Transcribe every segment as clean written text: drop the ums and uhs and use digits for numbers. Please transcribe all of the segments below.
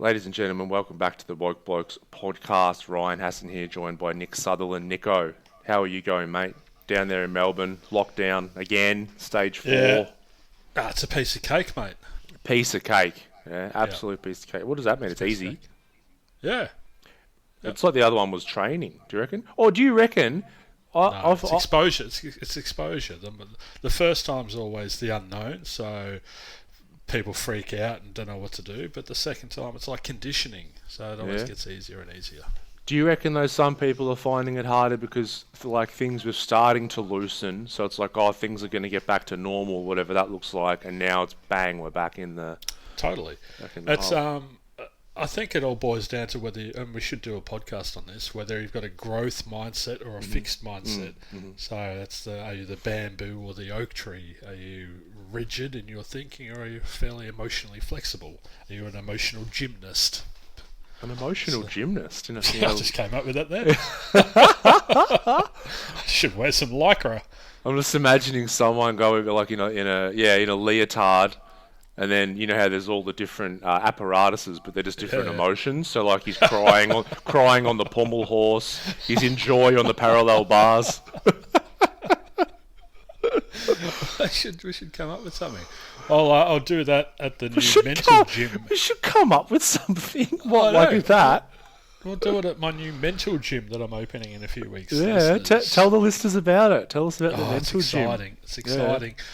Ladies and gentlemen, welcome back to the Blokes podcast. Ryan Hassan here, joined by Nick Sutherland. Nico, how are you going, mate? Down there in Melbourne, lockdown again, stage 4. Yeah. It's a piece of cake, mate. Piece of cake. Yeah, absolute piece of cake. What does that mean? It's easy. Yeah. It's like the other one was training, do you reckon? Or do you reckon... It's exposure. It's exposure. The first time's always the unknown, so people freak out and don't know what to do. But the second time, it's like conditioning, so it always gets easier and easier. Do you reckon though some people are finding it harder because like things were starting to loosen, so it's like, oh, things are going to get back to normal, whatever that looks like, and now it's bang, we're back in the... Totally. It's I think it all boils down to whether, and we should do a podcast on this, whether you've got a growth mindset or a fixed mindset. So that's are you the bamboo or the oak tree? Are you rigid in your thinking, or are you fairly emotionally flexible? Are you an emotional gymnast? An emotional gymnast? I just came up with that then. I should wear some lycra. I'm just imagining someone going like in a leotard. And then you know how there's all the different apparatuses, but they're just different emotions. So like he's crying on the pommel horse. He's in joy on the parallel bars. We should come up with something. I'll do that at the new mental gym. We should come up with something. What like that? We'll do it at my new mental gym that I'm opening in a few weeks. Yeah, tell the listeners about it. Tell us about the mental gym. It's exciting. Yeah.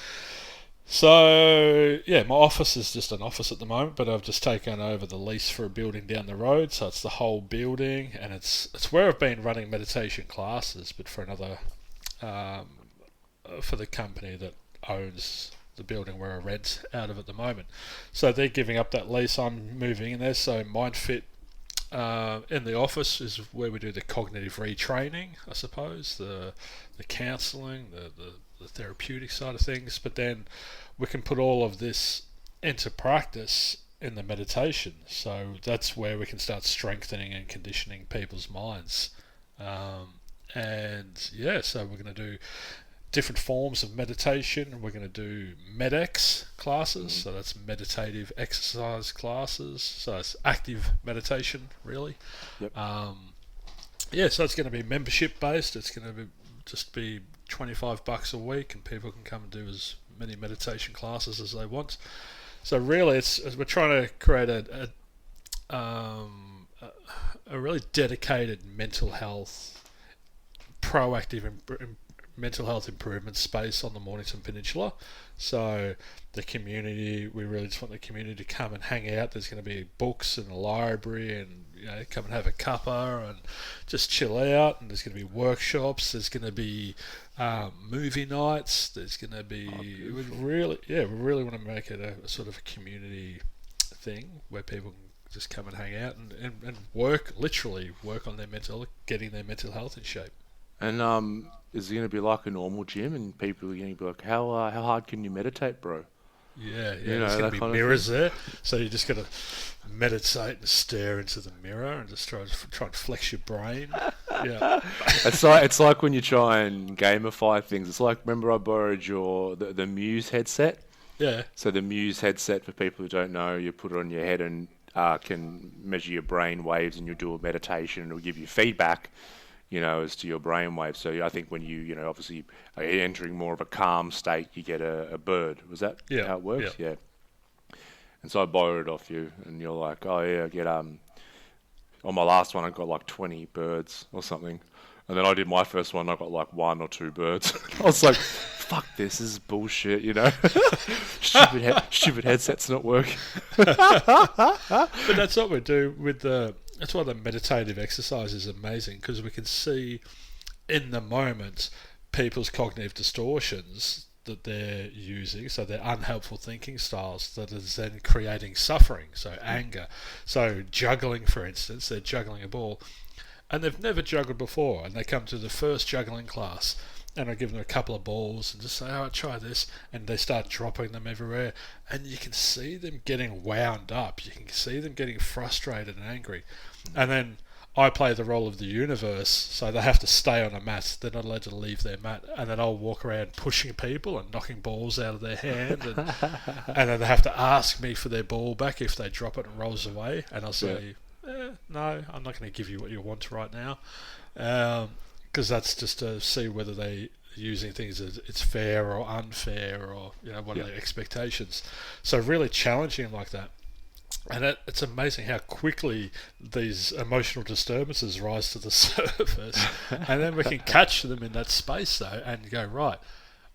So, my office is just an office at the moment, but I've just taken over the lease for a building down the road, so it's the whole building, and it's where I've been running meditation classes, but for another, for the company that owns the building where I rent out of at the moment. So they're giving up that lease, I'm moving in there, so Myndfit in the office is where we do the cognitive retraining, I suppose, the counselling, the therapeutic side of things, but then we can put all of this into practice in the meditation. So that's where we can start strengthening and conditioning people's minds. So we're going to do different forms of meditation. We're going to do MEDEX classes, so that's meditative exercise classes. So it's active meditation, really. Yep. So it's going to be membership based. It's going to be $25 a week, and people can come and do as many meditation classes as they want. So really, we're trying to create a really dedicated mental health, proactive mental health improvement space on the Mornington Peninsula. So the community, we really just want the community to come and hang out. There's going to be books and a library, and come and have a cuppa and just chill out. And there's going to be workshops. There's going to be movie nights. There's going to be we really want to make it a sort of a community thing where people can just come and hang out and literally work on getting their mental health in shape. And is it going to be like a normal gym, and people are going to be like, how hard can you meditate, bro? Yeah. There's going to be mirrors there, so you just got to meditate and stare into the mirror and just try and flex your brain. Yeah, it's like when you try and gamify things. It's like, remember I borrowed the Muse headset. Yeah. So the Muse headset, for people who don't know, you put it on your head and can measure your brain waves, and you'll do a meditation, and it'll give you feedback, as to your brain waves. So I think when you, obviously are entering more of a calm state, you get a bird. Was that how it works? Yeah. And so I borrowed it off you, and you're like, oh yeah, I get on my last one I got like 20 birds or something. And then I did my first one, I got like 1 or 2 birds. I was like, fuck this is bullshit, Stupid headset's not working. But that's what we do with that's why the meditative exercise is amazing, because we can see in the moment people's cognitive distortions that they're using, so they're unhelpful thinking styles that is then creating suffering, so anger. So juggling, for instance, they're juggling a ball and they've never juggled before, and they come to the first juggling class, and I give them a couple of balls and just say, try this, and they start dropping them everywhere, and you can see them getting wound up, you can see them getting frustrated and angry, and then I play the role of the universe, so they have to stay on a mat. They're not allowed to leave their mat, and then I'll walk around pushing people and knocking balls out of their hand, and then they have to ask me for their ball back if they drop it and rolls away, and I'll say, no, I'm not going to give you what you want right now, because that's just to see whether they using things as it's fair or unfair, or what are their expectations. So really challenging them like that. And it's amazing how quickly these emotional disturbances rise to the surface, and then we can catch them in that space though, and go, right,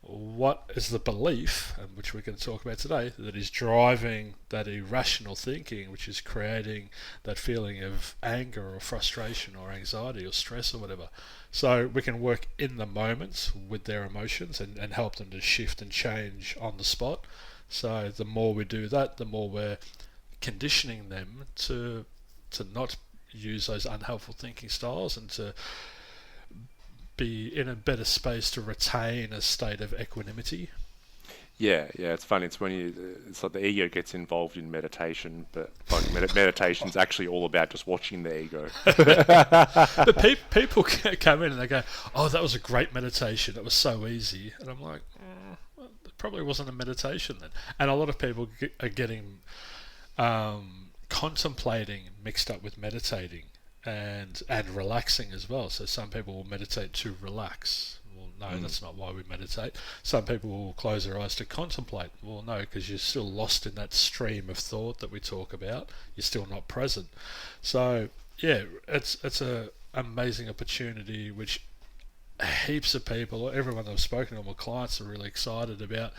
what is the belief, and which we're going to talk about today, that is driving that irrational thinking, which is creating that feeling of anger or frustration or anxiety or stress or whatever. So we can work in the moment with their emotions and help them to shift and change on the spot. So the more we do that, the more we're conditioning them to not use those unhelpful thinking styles, and to be in a better space to retain a state of equanimity. Yeah, it's funny. It's like the ego gets involved in meditation, but like meditation's actually all about just watching the ego. But people come in and they go, "Oh, that was a great meditation. It was so easy," and I'm like, well, it probably wasn't a meditation then. And a lot of people are getting contemplating mixed up with meditating, and relaxing as well. So some people will meditate to relax. Well, no, that's not why we meditate. Some people will close their eyes to contemplate. Well, no, because you're still lost in that stream of thought that we talk about. You're still not present. So yeah, it's a amazing opportunity which heaps of people, everyone I've spoken to, my clients, are really excited about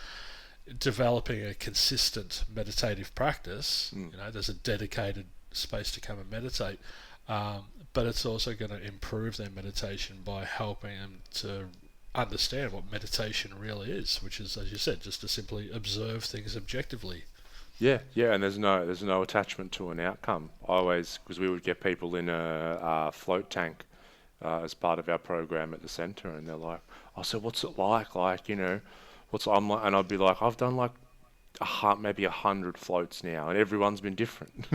developing a consistent meditative practice. There's a dedicated space to come and meditate, but it's also going to improve their meditation by helping them to understand what meditation really is, which is, as you said, just to simply observe things objectively. Yeah, and there's no attachment to an outcome. Because we would get people in a float tank as part of our program at the centre, and they're like, "Oh, so what's it like? And I'd be like, I've done like maybe 100 floats now, and everyone's been different,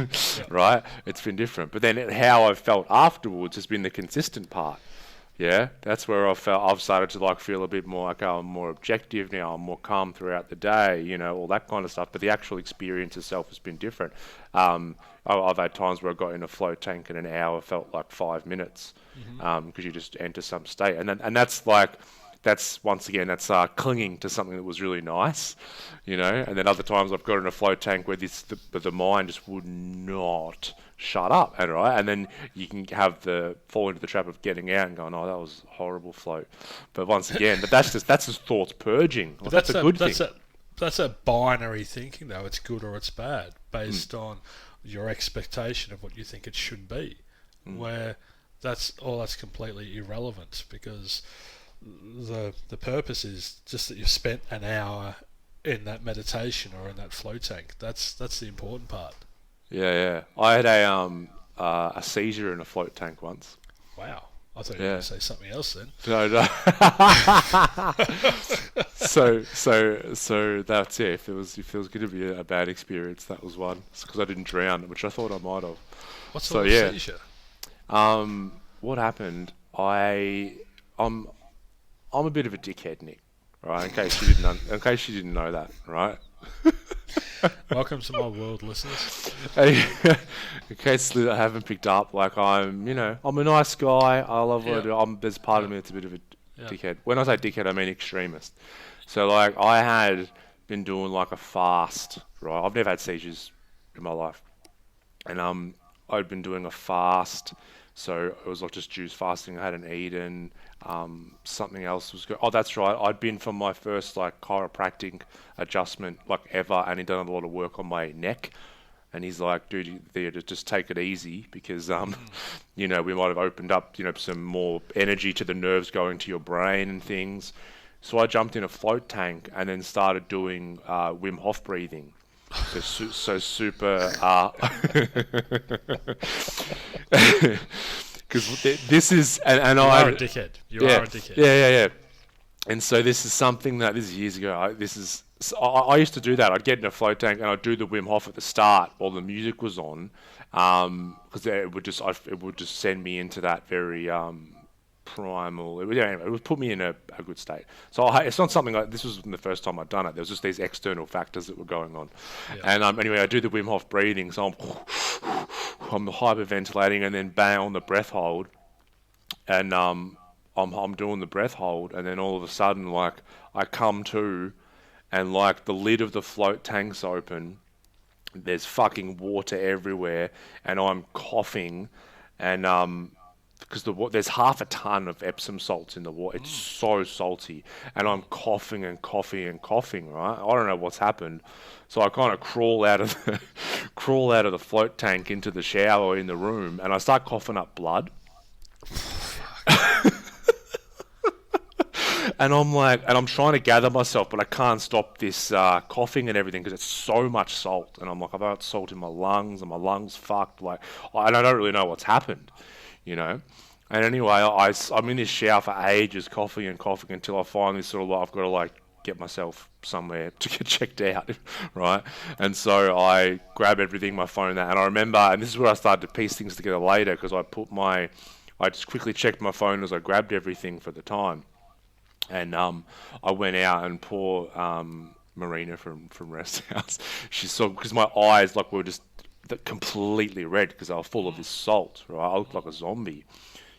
right? It's been different. But then how I've felt afterwards has been the consistent part. Yeah, that's where I've started to like feel a bit more like, I'm more objective now, I'm more calm throughout the day, all that kind of stuff. But the actual experience itself has been different. I've had times where I got in a float tank and an hour felt like 5 minutes, because you just enter some state, and that's like. That's clinging to something that was really nice, And then other times I've got in a float tank where the mind just would not shut up, and then you can fall into the trap of getting out and going, "Oh, that was a horrible float." But once again, that's just thoughts purging. Well, that's a good thing. That's a binary thinking, though. It's good or it's bad, based on your expectation of what you think it should be. Where that's completely irrelevant, because the purpose is just that you've spent an hour in that meditation or in that flow tank. That's the important part. Yeah. I had a seizure in a float tank once. Wow. I thought you were going to say something else then. No. So that's it. If it was going to be a bad experience, that was one. It's because I didn't drown, which I thought I might have. What sort of seizure? What happened? I'm a bit of a dickhead, Nick. Right? In case you didn't know that, right? Welcome to my world, listeners. In case I haven't picked up, like I'm a nice guy. I love what I do. There's part of me that's a bit of a dickhead. When I say dickhead, I mean extremist. So like I had been doing like a fast, right? I've never had seizures in my life, and I'd been doing a fast. So it was like just juice fasting. I hadn't eaten. Something else was good. Oh, that's right. I'd been for my first like chiropractic adjustment like ever, and he'd done a lot of work on my neck. And he's like, "Dude, there, just take it easy, because we might have opened up some more energy to the nerves going to your brain and things." So I jumped in a float tank and then started doing Wim Hof breathing. So super. Because this is, and you are a dickhead. You are a dickhead. Yeah. And so this is something that this is years ago. This is So I used to do that. I'd get in a float tank and I'd do the Wim Hof at the start while the music was on, because it would just send me into that very primal. It would put me in a good state. So it's not something like this was the first time I'd done it. There was just these external factors that were going on, and anyway, I do the Wim Hof breathing. So I'm hyperventilating and then bang on the breath hold, and I'm doing the breath hold, and then all of a sudden, like, I come to, and like the lid of the float tank's open. There's fucking water everywhere, and I'm coughing, and because there's half a ton of Epsom salts in the water. It's so salty, and I'm coughing and coughing and coughing. Right, I don't know what's happened, so I kind of crawl out of the float tank into the shower in the room, and I start coughing up blood. And I'm trying to gather myself, but I can't stop this coughing and everything because it's so much salt. And I'm like, I've got salt in my lungs, and my lungs fucked. Like, and I don't really know what's happened, you know. And anyway, I'm in this shower for ages, coughing and coughing until I finally sort of I've got to like get myself somewhere to get checked out, right? And so I grab everything, my phone, and I remember, and this is where I started to piece things together later because I just quickly checked my phone as I grabbed everything for the time. And I went out, and poor Marina from Rest House, she saw, because my eyes were just completely red because they were full of this salt, right? I looked like a zombie.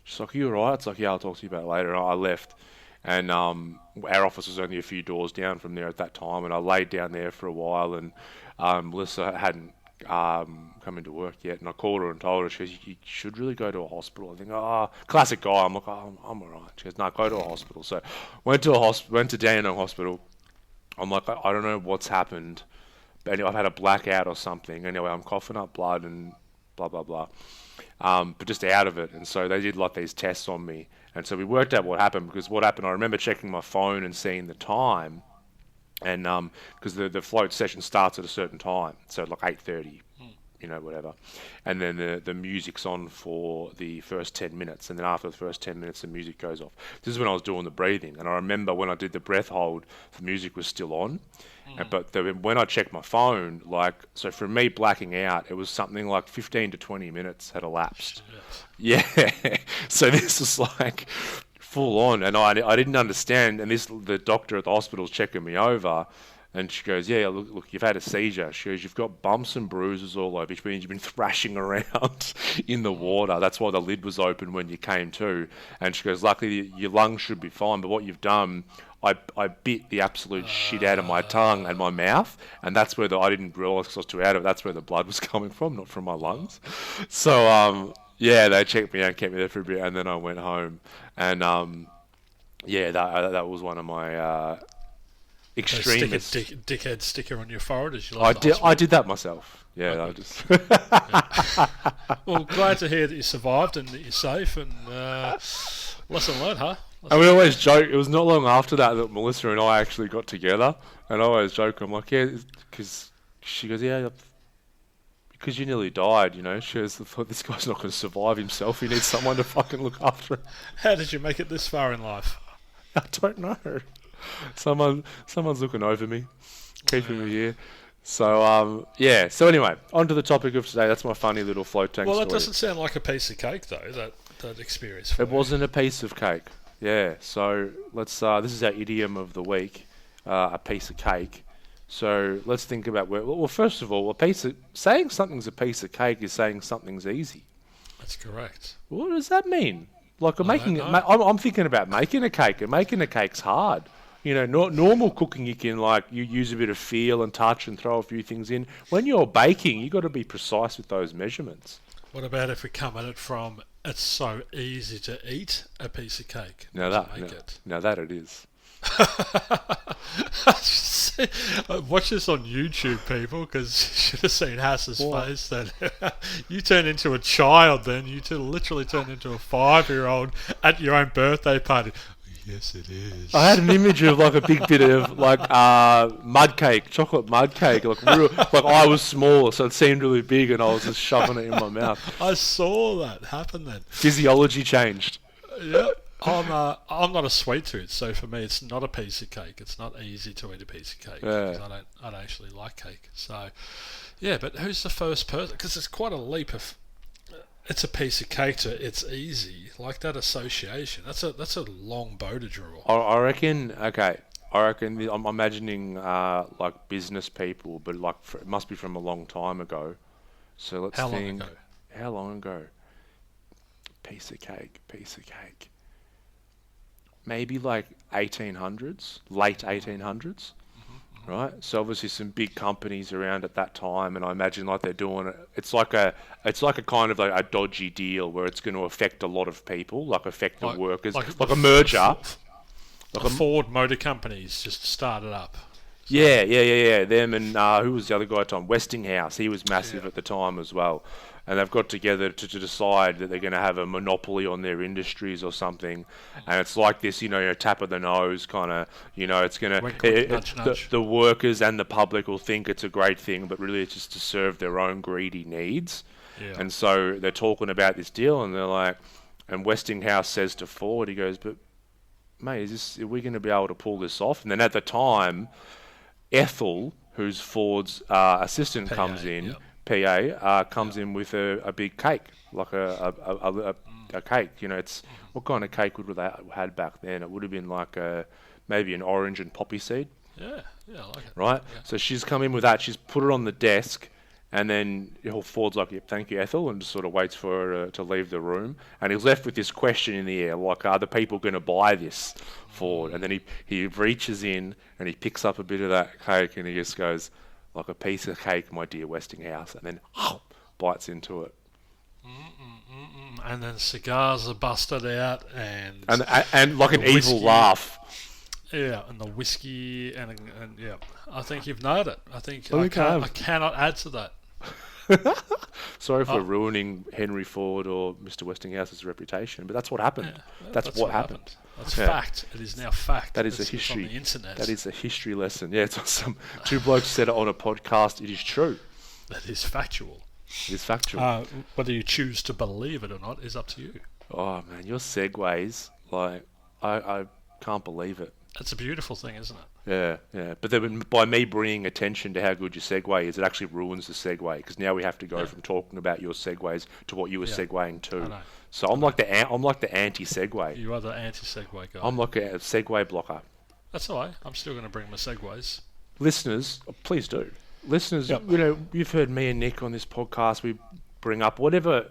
She's like, "Are you alright?" It's like, "Yeah, I'll talk to you about it later." And I left, and our office was only a few doors down from there at that time, and I laid down there for a while, and Melissa hadn't come into work yet, and I called her and told her. She goes, "You should really go to a hospital." I think, classic guy. I'm like, "I'm alright." She goes, "No, go to a hospital." So went to Dandenong Hospital. I'm like, I don't know what's happened, but anyway, I've had a blackout or something. Anyway, I'm coughing up blood and blah blah blah, but just out of it. And so they did like these tests on me, and so we worked out what happened. Because what happened, I remember checking my phone and seeing the time. And because the float session starts at a certain time, so like 8:30, whatever, and then the music's on for the first 10 minutes, and then after the first 10 minutes the music goes off. This is when I was doing the breathing, and I remember when I did the breath hold, the music was still on, but when I checked my phone, so for me blacking out, it was something like 15 to 20 minutes had elapsed. Yeah, so this was like full on, and I didn't understand, and the doctor at the hospital's checking me over, and she goes, "Yeah, look, you've had a seizure." She goes, "You've got bumps and bruises all over, which means you've been thrashing around in the water. That's why the lid was open when you came to." And she goes, "Luckily, your lungs should be fine, but what you've done, I bit the absolute shit out of my tongue and my mouth, and that's where I didn't realise because I was too out of it, that's where the blood was coming from, not from my lungs." So, yeah, they checked me out and kept me there for a bit, and then I went home. And yeah, that was one of my extreme. Stick a dickhead sticker on your forehead as you I did that myself. Yeah, I just. Well, glad to hear that you survived and that you're safe. And lesson learned, huh? And we always joke. It was not long after that Melissa and I actually got together, and I always joke. I'm like, "Yeah," because she goes, "Yeah, because you nearly died, She goes, "This guy's not going to survive himself. He needs someone to fucking look after him." How did you make it this far in life? I don't know. Someone's looking over me, keeping me here. So, yeah. So anyway, on to the topic of today. That's my funny little float tank story. Well, that doesn't sound like a piece of cake, though, that experience for It wasn't a piece of cake. Yeah. So let's. This is our idiom of the week. A piece of cake. So let's think about well, first of all, saying something's a piece of cake is saying something's easy. That's correct. What does that mean? Like I'm thinking about making a cake, and making a cake's hard. Normal cooking, you use a bit of feel and touch and throw a few things in. When you're baking, you got to be precise with those measurements. What about if we come at it from, it's so easy to eat a piece of cake? Now that it is. Watch this on YouTube, people, because you should have seen Hass's face. Then you turned into a child. Then you literally turned into a 5-year-old at your own birthday party. Yes, it is. I had an image of a big bit of mud cake, chocolate mud cake. I was small, so it seemed really big, and I was just shoving it in my mouth. I saw that happen then. Physiology changed. Yeah. I'm not a sweet tooth, so for me it's not a piece of cake. It's not easy to eat a piece of cake because I don't actually like cake. So yeah, but who's the first person? Because it's quite a leap of it's a piece of cake to it's easy, like that association. That's a long bow to draw. I reckon. Okay, I reckon. I'm imagining like business people, but like it must be from a long time ago. So let's How think. long ago? How long ago? Piece of cake. Piece of cake. Maybe like 1800s, late 1800s. Right, so obviously some big companies around at that time, and I imagine like they're doing it. It's like a kind of like a dodgy deal where it's going to affect a lot of people, like affect the workers, like a merger. Like a Ford Motor Company's just started up. So. Yeah. Them and who was the other guy at the time? Westinghouse. He was massive at the time as well. And they've got together to decide that they're going to have a monopoly on their industries or something. And it's like this, tap of the nose kind of, it's going to... The workers and the public will think it's a great thing, but really it's just to serve their own greedy needs. Yeah. And so they're talking about this deal, and they're like... And Westinghouse says to Ford, he goes, but, mate, are we going to be able to pull this off? And then at the time, Ethel, who's Ford's assistant, comes in... Yep. PA comes in with a big cake, like a cake. It's what kind of cake would they have had back then? It would have been like maybe an orange and poppy seed. Yeah, I like it. Right. Yeah. So she's come in with that. She's put it on the desk, and then Ford's like, "Yep, thank you, Ethel," and just sort of waits for her to leave the room. And he's left with this question in the air, like, "Are the people going to buy this, Ford?" And then he reaches in and he picks up a bit of that cake, and he just goes, like a piece of cake, my dear Westinghouse, and then bites into it. And then cigars are busted out, and like an whiskey, evil laugh. Yeah, and the whiskey, and yeah, I think you've nailed it. I think I cannot add to that. Sorry for ruining Henry Ford or Mr. Westinghouse's reputation, but that's what happened. Yeah, that's what happened. That's fact. It is now fact. That is a history. On the internet. That is a history lesson. Yeah, it's awesome. Two blokes said it on a podcast. It is true. That is factual. It is factual. Whether you choose to believe it or not is up to you. Oh man, your segues, like I can't believe it. It's a beautiful thing, isn't it? Yeah. But then by me bringing attention to how good your segue is, it actually ruins the segue because now we have to go from talking about your segues to what you were segueing to. I know. So I'm like the anti-segue. You are the anti-segue guy. I'm like a segue blocker. That's all right. I'm still going to bring my segues. Listeners, please do. Listeners, you've heard me and Nick on this podcast. We bring up whatever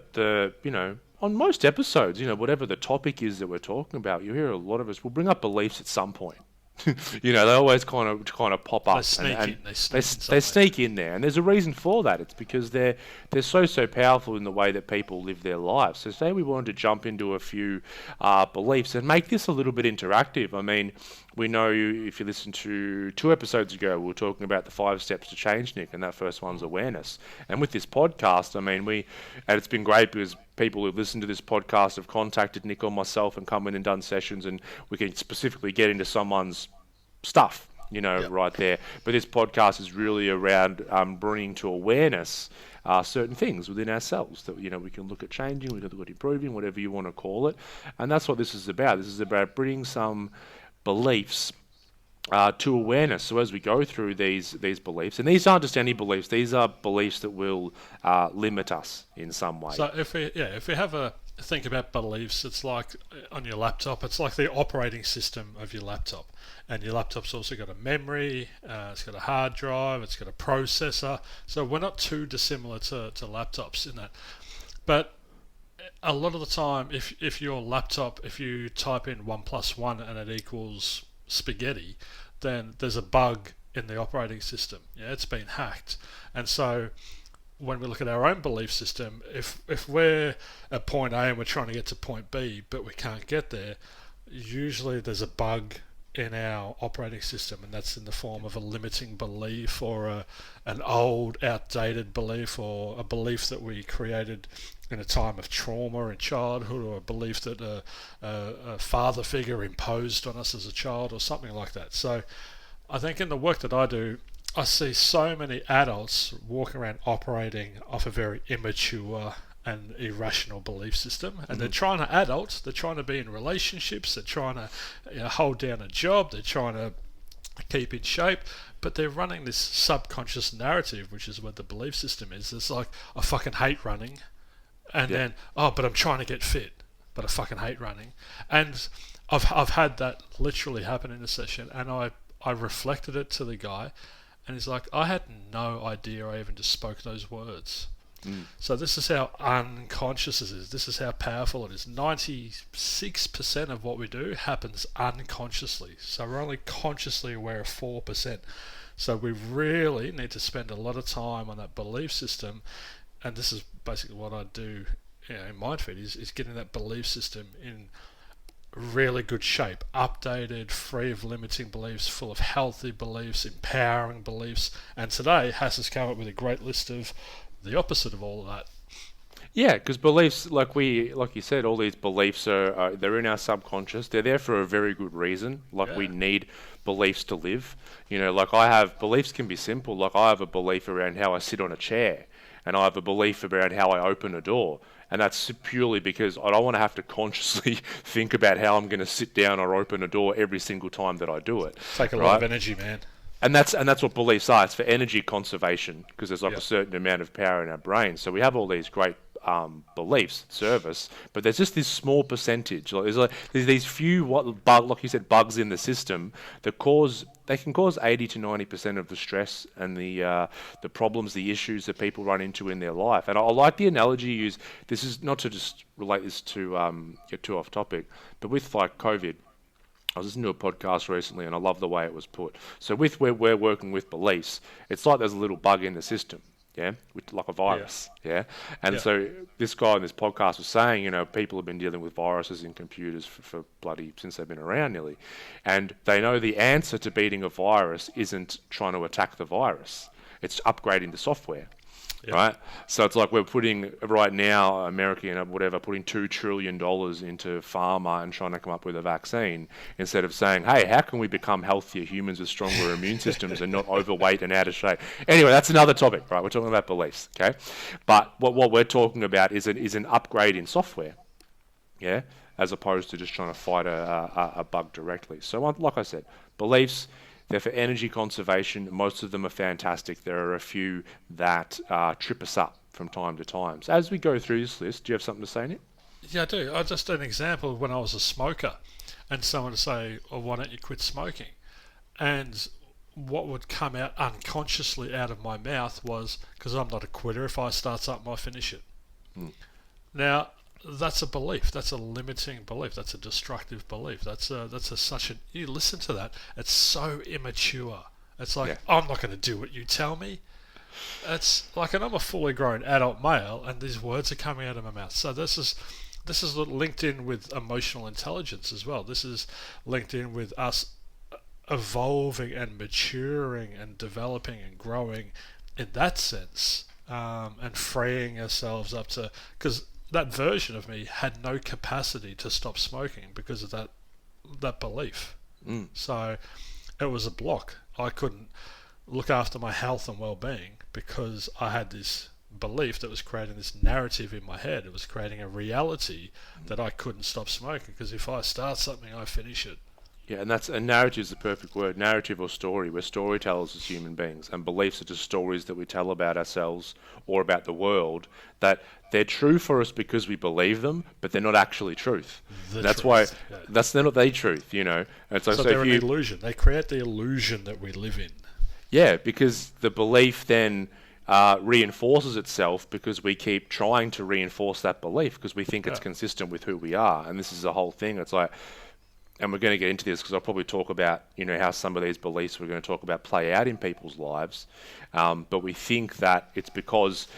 on most episodes, whatever the topic is that we're talking about. You hear a lot of us. We'll bring up beliefs at some point. They always kind of pop up. They sneak in there, and there's a reason for that. It's because they're so powerful in the way that people live their lives. So say we wanted to jump into a few beliefs and make this a little bit interactive. I mean, we know if you listen to 2 episodes ago, we were talking about the 5 steps to change, Nick, and that first one's awareness. And with this podcast, I mean, and it's been great because people who've listened to this podcast have contacted Nick or myself and come in and done sessions, and we can specifically get into someone's stuff, right there. But this podcast is really around bringing to awareness certain things within ourselves that, we can look at changing, we can look at improving, whatever you want to call it. And that's what this is about. This is about bringing some beliefs to awareness. So as we go through these beliefs, and these aren't just any beliefs, these are beliefs that will limit us in some way. So if we have a think about beliefs, it's like on your laptop, it's like the operating system of your laptop. And your laptop's also got a memory, it's got a hard drive, it's got a processor. So we're not too dissimilar to laptops in that. But a lot of the time, if your laptop, if you type in 1 + 1 and it equals spaghetti, then there's a bug in the operating system. Yeah, it's been hacked. And so when we look at our own belief system, if we're at point A and we're trying to get to point B, but we can't get there, usually there's a bug in our operating system, and that's in the form of a limiting belief or an old, outdated belief, or a belief that we created in a time of trauma in childhood, or a belief that a father figure imposed on us as a child, or something like that. So I think in the work that I do, I see so many adults walking around operating off a very immature an irrational belief system, and they're trying to adults, they're trying to be in relationships, they're trying to hold down a job, they're trying to keep in shape, but they're running this subconscious narrative, which is what the belief system is. It's like, I fucking hate running, and then, but I'm trying to get fit, but I fucking hate running. And I've had that literally happen in a session, and I reflected it to the guy, and he's like, I had no idea I even just spoke those words. So this is how unconscious it is. This is how powerful it is. 96% of what we do happens unconsciously. So we're only consciously aware of 4%. So we really need to spend a lot of time on that belief system. And this is basically what I do in Myndfit, is getting that belief system in really good shape, updated, free of limiting beliefs, full of healthy beliefs, empowering beliefs. And today, Hass has come up with a great list of the opposite of all of that. Yeah, because beliefs, like you said, all these beliefs they're in our subconscious. They're there for a very good reason. We need beliefs to live. Like beliefs can be simple. Like I have a belief around how I sit on a chair, and I have a belief around how I open a door. And that's purely because I don't want to have to consciously think about how I'm going to sit down or open a door every single time that I do it. Take a lot of energy, man. And that's what beliefs are. It's for energy conservation, because there's a certain amount of power in our brain. So we have all these great beliefs, service, but there's just this small percentage. There's these few, like you said, bugs in the system that can cause 80 to 90% of the stress and the problems, the issues that people run into in their life. And I like the analogy you use. This is not to just relate this to get too off topic, but with like COVID. I was listening to a podcast recently, and I love the way it was put. So with where we're working with beliefs, it's like there's a little bug in the system, with like a virus, And so this guy in this podcast was saying, people have been dealing with viruses in computers for bloody since they've been around nearly, and they know the answer to beating a virus isn't trying to attack the virus; it's upgrading the software. Right, so it's like we're putting right now, America and whatever, putting $2 trillion into pharma and trying to come up with a vaccine instead of saying, hey, how can we become healthier humans with stronger immune systems and not overweight and out of shape? Anyway, that's another topic, right? We're talking about beliefs, okay? But what we're talking about is an upgrade in software, as opposed to just trying to fight a bug directly. So, like I said, beliefs. They're for energy conservation. Most of them are fantastic. There are a few that trip us up from time to time. So as we go through this list, do you have something to say, Nick? Yeah, I do. I just an example of when I was a smoker, and someone would say, why don't you quit smoking? And what would come out unconsciously out of my mouth was, because I'm not a quitter. If I start something, I finish it. Now, that's a belief. That's a limiting belief. That's a destructive belief. You listen to that. It's so immature. It's like, I'm not going to do what you tell me. It's like, and I'm a fully grown adult male, and these words are coming out of my mouth. So this is linked in with emotional intelligence as well. This is linked in with us evolving and maturing and developing and growing in that sense, and freeing ourselves up to, because that version of me had no capacity to stop smoking because of that belief. So it was a block. I couldn't look after my health and well-being because I had this belief that was creating this narrative in my head. It was creating a reality that I couldn't stop smoking, because if I start something, I finish it. Yeah, and narrative is the perfect word. Narrative or story. We're storytellers as human beings, and beliefs are just stories that we tell about ourselves or about the world, that they're true for us because we believe them, but they're not actually truth. That's why they're not the truth, And so they're an illusion. They create the illusion that we live in. Yeah, because the belief then reinforces itself because we keep trying to reinforce that belief because we think it's consistent with who we are. And this is the whole thing. It's like, and we're going to get into this because I'll probably talk about, how some of these beliefs we're going to talk about play out in people's lives. But we think that it's because,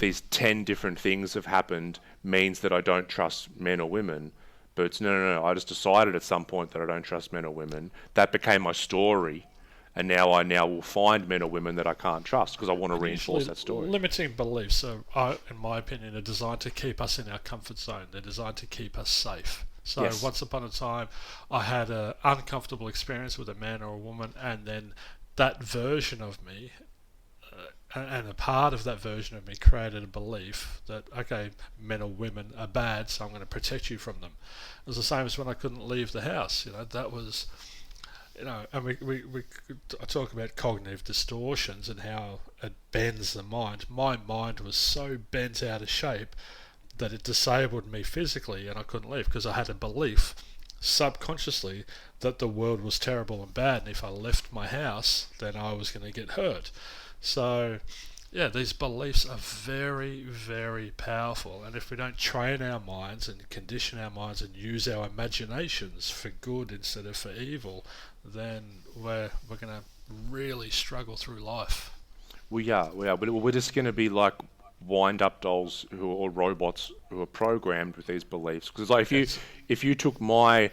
these 10 different things have happened means that I don't trust men or women. But it's no. I just decided at some point that I don't trust men or women. That became my story. And now I will find men or women that I can't trust because I want to reinforce that story. Limiting beliefs, in my opinion, are designed to keep us in our comfort zone. They're designed to keep us safe. So once upon a time, I had an uncomfortable experience with a man or a woman, and then that version of me and a part of that version of me created a belief that, okay, men or women are bad, so I'm going to protect you from them. It was the same as when I couldn't leave the house. That was, and I talk about cognitive distortions and how it bends the mind. My mind was so bent out of shape that it disabled me physically, and I couldn't leave because I had a belief subconsciously that the world was terrible and bad, and if I left my house, then I was going to get hurt. So, yeah, these beliefs are very, very powerful, and if we don't train our minds and condition our minds and use our imaginations for good instead of for evil, then we're going to really struggle through life. We are. But we're just going to be like wind-up dolls or robots who are programmed with these beliefs. Because like if you took my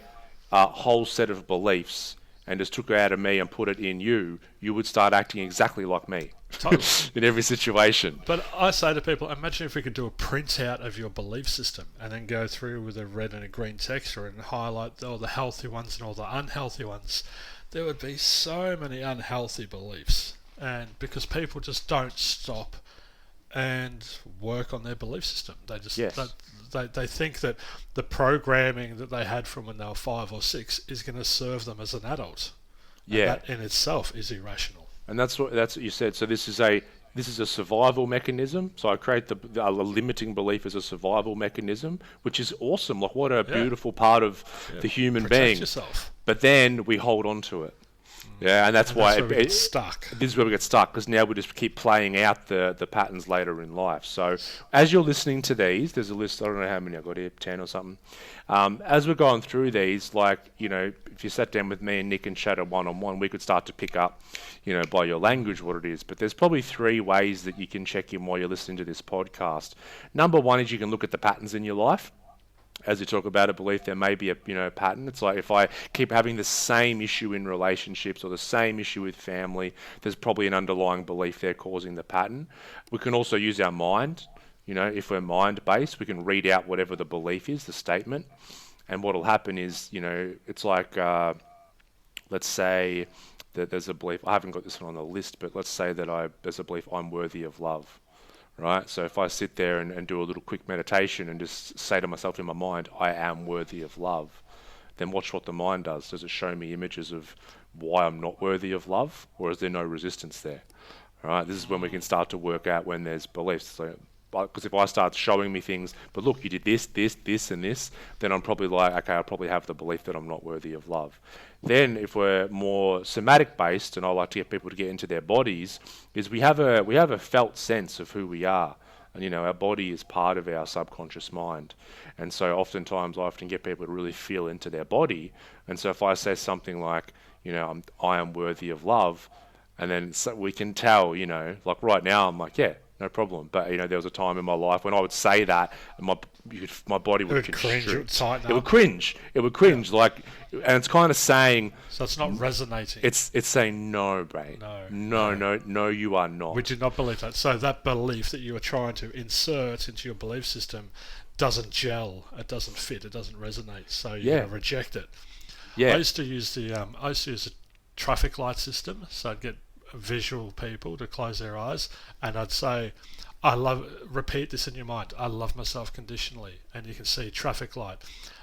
whole set of beliefs and just took it out of me and put it in you, you would start acting exactly like me. Totally. In every situation. But I say to people, imagine if we could do a printout of your belief system and then go through with a red and a green texture and highlight all the healthy ones and all the unhealthy ones. There would be so many unhealthy beliefs, and because people just don't stop and work on their belief system. They just they think that the programming that they had from when they were 5 or 6 is going to serve them as an adult. Yeah, and that in itself is irrational. And that's what you said. So this is a survival mechanism. So I create a limiting belief as a survival mechanism, which is awesome. Like what a beautiful part of the human being. Yourself. But then we hold on to it. Yeah, and that's why we get stuck. This is where we get stuck, because now we just keep playing out the patterns later in life. So as you're listening to these, there's a list, I don't know how many I've got here, 10 or something. As we're going through these, like, if you sat down with me and Nick and chatted one-on-one, we could start to pick up, by your language what it is. But there's probably 3 ways that you can check in while you're listening to this podcast. Number 1 is you can look at the patterns in your life. As you talk about a belief, there may be a pattern. It's like if I keep having the same issue in relationships or the same issue with family, there's probably an underlying belief there causing the pattern. We can also use our mind. If we're mind-based, we can read out whatever the belief is, the statement. And what will happen is, it's like, let's say that there's a belief. I haven't got this one on the list, but let's say that there's a belief I'm worthy of love. Right, so if I sit there and do a little quick meditation and just say to myself in my mind, I am worthy of love, then watch what the mind does. Does it show me images of why I'm not worthy of love, or is there no resistance there? All right, this is when we can start to work out when there's beliefs. So, because if I start showing me things, but look, you did this, this, this, and this, then I'm probably like, okay, I probably have the belief that I'm not worthy of love. Then, if we're more somatic based, and I like to get people to get into their bodies, is we have a felt sense of who we are, and our body is part of our subconscious mind, and so oftentimes I often get people to really feel into their body, and so if I say something like, I am worthy of love, and then we can tell, like right now I'm like, yeah, no problem. But there was a time in my life when I would say that, and my body would cringe. It would tighten up. It would cringe. Yeah. Like, and it's kind of saying. So it's not resonating. It's saying no, brain. No, you are not. We do not believe that. So that belief that you are trying to insert into your belief system doesn't gel. It doesn't fit. It doesn't resonate. So you're going to reject it. Yeah. I used to use a traffic light system. So I'd get visual people to close their eyes, and I'd say, repeat this in your mind, I love myself conditionally, and you can see traffic light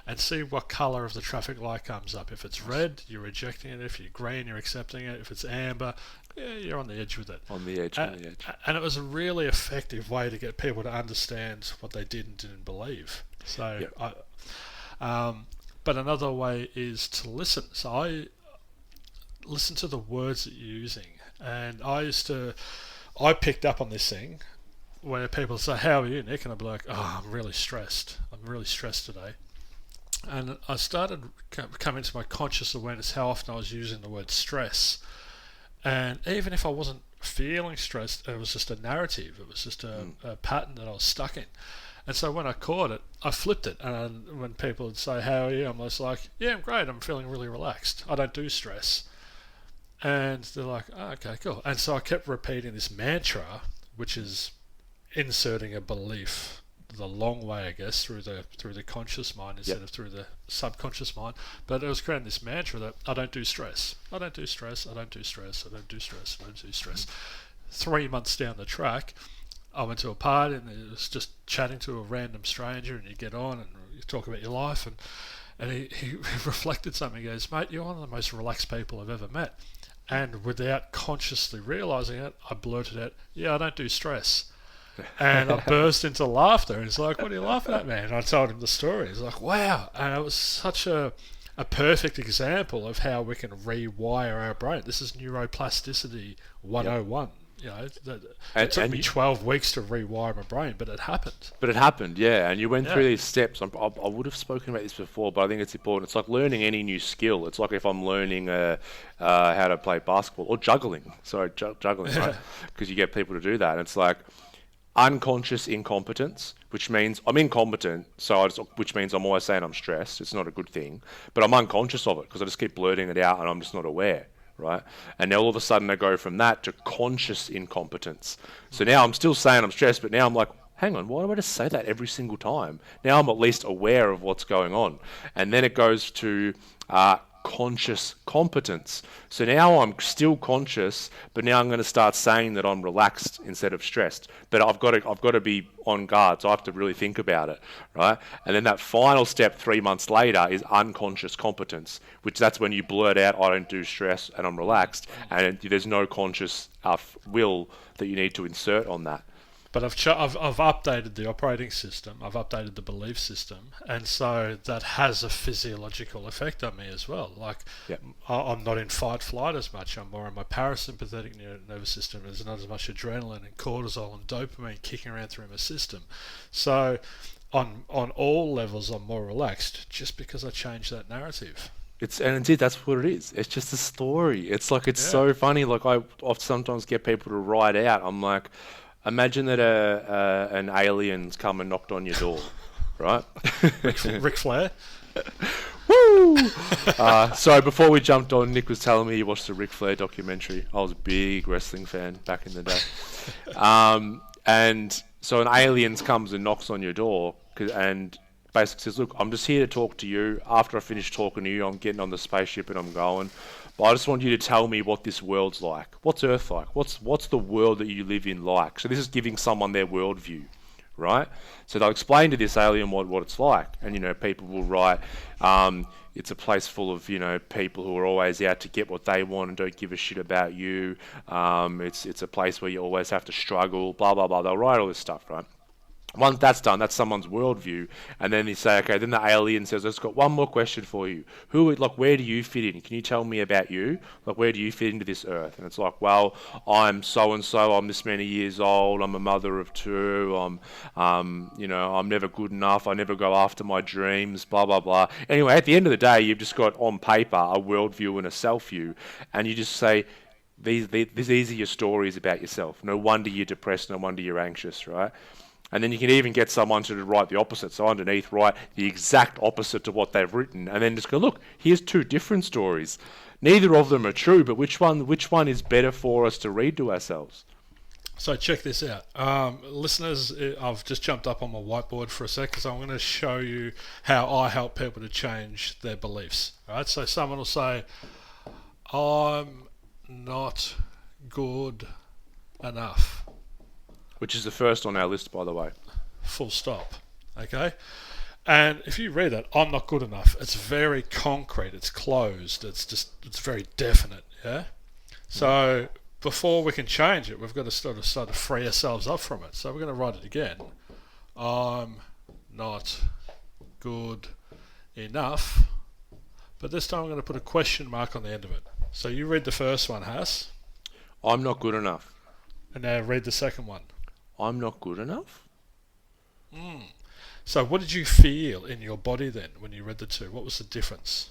and see what colour of the traffic light comes up. If it's red, you're rejecting it. If you're green, you're accepting it. If it's amber, you're on the edge with it. On the edge. And it was a really effective way to get people to understand what they did and didn't believe. So but another way is to listen. So I listen to the words that you're using. And I picked up on this thing where people say, how are you, Nick? And I'd be like, I'm really stressed. I'm really stressed today. And I started coming to my conscious awareness how often I was using the word stress. And even if I wasn't feeling stressed, it was just a narrative. It was just a pattern that I was stuck in. And so when I caught it, I flipped it. And when people would say, how are you? I'm just like, yeah, I'm great. I'm feeling really relaxed. I don't do stress. And they're like, okay, cool. And so I kept repeating this mantra, which is inserting a belief the long way, I guess, through the conscious mind instead of through the subconscious mind. But it was creating this mantra that I don't do stress. I don't do stress. I don't do stress. I don't do stress. I don't do stress. 3 months down the track, I went to a party and it was just chatting to a random stranger, and you get on and you talk about your life, and he reflected something. He goes, mate, you're one of the most relaxed people I've ever met. And without consciously realising it, I blurted out, yeah, I don't do stress. And I burst into laughter. And he's like, what are you laughing at, man? And I told him the story. He's like, wow. And it was such a perfect example of how we can rewire our brain. This is neuroplasticity 101. Yep. You know, it took me 12 weeks to rewire my brain, but it happened. But it happened, yeah. And you went through these steps. I would have spoken about this before, but I think it's important. It's like learning any new skill. It's like if I'm learning how to play basketball or juggling. Sorry, juggling, right? Because you get people to do that. And it's like unconscious incompetence, which means I'm incompetent, which means I'm always saying I'm stressed. It's not a good thing. But I'm unconscious of it because I just keep blurting it out and I'm just not aware. Right, and now all of a sudden I go from that to conscious incompetence. So now I'm still saying I'm stressed, but now I'm like, hang on, why do I just say that every single time? Now I'm at least aware of what's going on. And then it goes to conscious competence. So now I'm still conscious, but now I'm going to start saying that I'm relaxed instead of stressed. But I've got to be on guard, so I have to really think about it, right? And then that final step 3 months later is unconscious competence, which that's when you blurt out, I don't do stress and I'm relaxed, and there's no conscious will that you need to insert on that. But I've updated the operating system, I've updated the belief system, and so that has a physiological effect on me as well. Like, I'm not in fight-flight as much, I'm more in my parasympathetic nervous system. There's not as much adrenaline and cortisol and dopamine kicking around through my system. So on all levels I'm more relaxed just because I changed that narrative. That's what it is. It's just a story. It's like, it's so funny. Like, I sometimes get people to write out, I'm like, imagine that an alien's come and knocked on your door, right? Ric Flair. Woo! So before we jumped on, Nick was telling me he watched the Ric Flair documentary. I was a big wrestling fan back in the day. And so an alien comes and knocks on your door and basically says, look, I'm just here to talk to you. After I finish talking to you, I'm getting on the spaceship and I'm going. But I just want you to tell me what this world's like. What's Earth like? What's the world that you live in like? So this is giving someone their worldview, right? So they'll explain to this alien what it's like. And, people will write, it's a place full of, people who are always out to get what they want and don't give a shit about you. It's a place where you always have to struggle, blah, blah, blah. They'll write all this stuff, right? Once that's done, that's someone's worldview, and then they say, okay, then the alien says, I've got one more question for you. Where do you fit in? Can you tell me about you? Like, where do you fit into this Earth? And it's like, well, I'm so-and-so, I'm this many years old, I'm a mother of two, I'm never good enough, I never go after my dreams, blah, blah, blah. Anyway, at the end of the day, you've just got on paper a worldview and a self-view, and you just say, these are your stories about yourself. No wonder you're depressed, no wonder you're anxious, right? And then you can even get someone to write the opposite. So underneath, write the exact opposite to what they've written. And then just go, look, here's two different stories. Neither of them are true, but which one is better for us to read to ourselves? So check this out. Listeners, I've just jumped up on my whiteboard for a sec because I'm going to show you how I help people to change their beliefs. All right? So someone will say, I'm not good enough. Which is the first on our list, by the way. Full stop. Okay? And if you read that, I'm not good enough, it's very concrete, it's closed, it's very definite, yeah? So before we can change it, we've got to start to free ourselves up from it. So we're going to write it again. I'm not good enough. But this time I'm going to put a question mark on the end of it. So you read the first one, Hass. I'm not good enough. And now read the second one. I'm not good enough? So what did you feel in your body then when you read the two? What was the difference?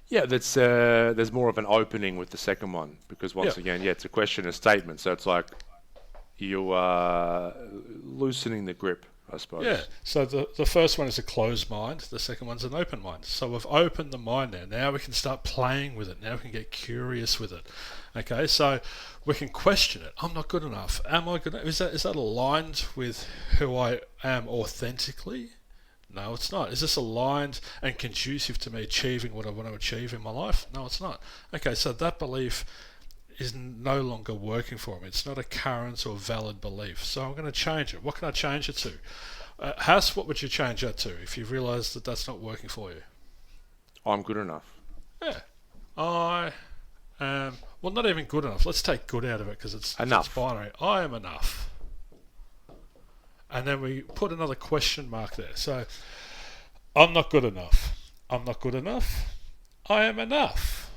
Yeah, there's more of an opening with the second one because once again, it's a question and statement. So it's like you are loosening the grip, I suppose. Yeah, so the first one is a closed mind. The second one's an open mind. So we've opened the mind now. Now we can start playing with it. Now we can get curious with it. Okay, so we can question it. I'm not good enough. Am I good enough? Is that aligned with who I am authentically? No, it's not. Is this aligned and conducive to me achieving what I want to achieve in my life? No, it's not. Okay, so that belief is no longer working for me. It's not a current or valid belief. So I'm going to change it. What can I change it to? House, what would you change that to if you realise that that's not working for you? I'm good enough. Yeah. I am... Well, not even good enough. Let's take good out of it because it's binary. I am enough. And then we put another question mark there. So, I'm not good enough. I'm not good enough. I am enough.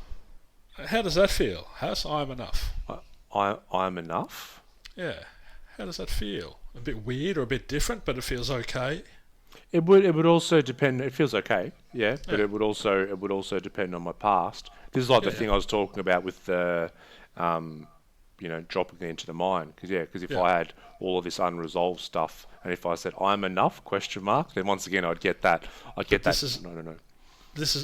How does that feel? House, I am enough. I am enough? Yeah. How does that feel? A bit weird or a bit different, but it feels okay? It would also depend. It feels okay, yeah, but it would also depend on my past. This is like the thing I was talking about with the, dropping it into the mind. Because if I had all of this unresolved stuff, and if I said I'm enough ? Then once again I'd get that. No. This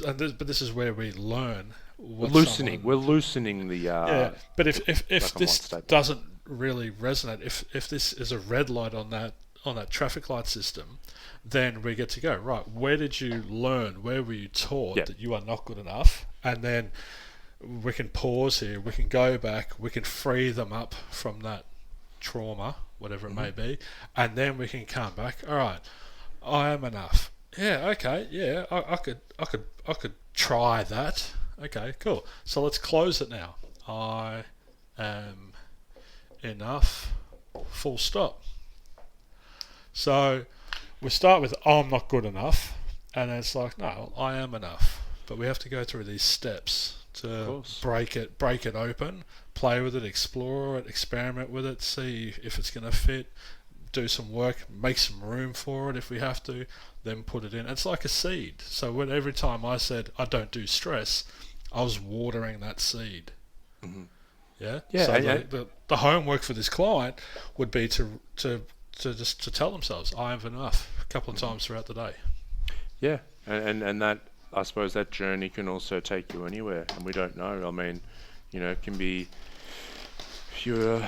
is where we learn. We're loosening the. But if this doesn't really resonate, if this is a red light on that traffic light system, then we get to go, right, where did you learn, where were you taught that you are not good enough? And then we can pause here, we can go back, we can free them up from that trauma, whatever it may be, and then we can come back, alright, I am enough. Yeah, okay, yeah, I could try that. Okay, cool. So let's close it now. I am enough, full stop. So we start with I'm not good enough, and then it's like, no, I am enough. But we have to go through these steps to break it open, play with it, explore it, experiment with it, see if it's going to fit, do some work, make some room for it if we have to, then put it in. It's like a seed. So every time I said I don't do stress, I was watering that seed. Mm-hmm. Yeah. So the homework for this client would be to just tell themselves I am enough a couple of times throughout the day. Yeah, and that, I suppose that journey can also take you anywhere, and we don't know. I mean, it can be if you're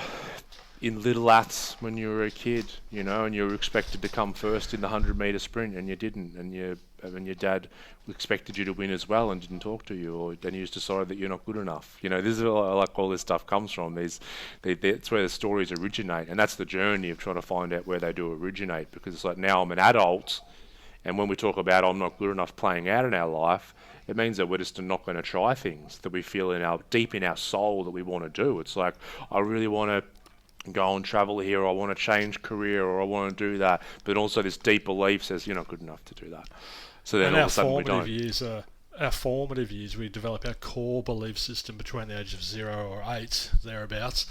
in Little Ats when you were a kid, and you were expected to come first in the 100-metre sprint, and you didn't, and your dad expected you to win as well and didn't talk to you, or then you just decided that you're not good enough. This is like all this stuff comes from. That's where the stories originate, and that's the journey of trying to find out where they do originate, because it's like now I'm an adult, and when we talk about I'm not good enough playing out in our life, it means that we're just not going to try things that we feel deep in our soul that we want to do. It's like, I really want to go and travel here, or I want to change career, or I want to do that, but also this deep belief says you're not good enough to do that. So then all of a sudden we don't. Our formative years, we develop our core belief system between the age of 0 or 8, thereabouts.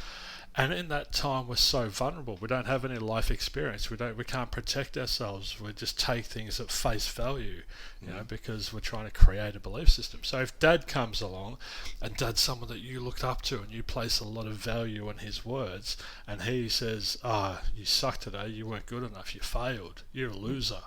And in that time, we're so vulnerable. We don't have any life experience. We can't protect ourselves. We just take things at face value, because we're trying to create a belief system. So if Dad comes along, and Dad's someone that you looked up to, and you place a lot of value in his words, and he says, you suck today, you weren't good enough, you failed, you're a loser.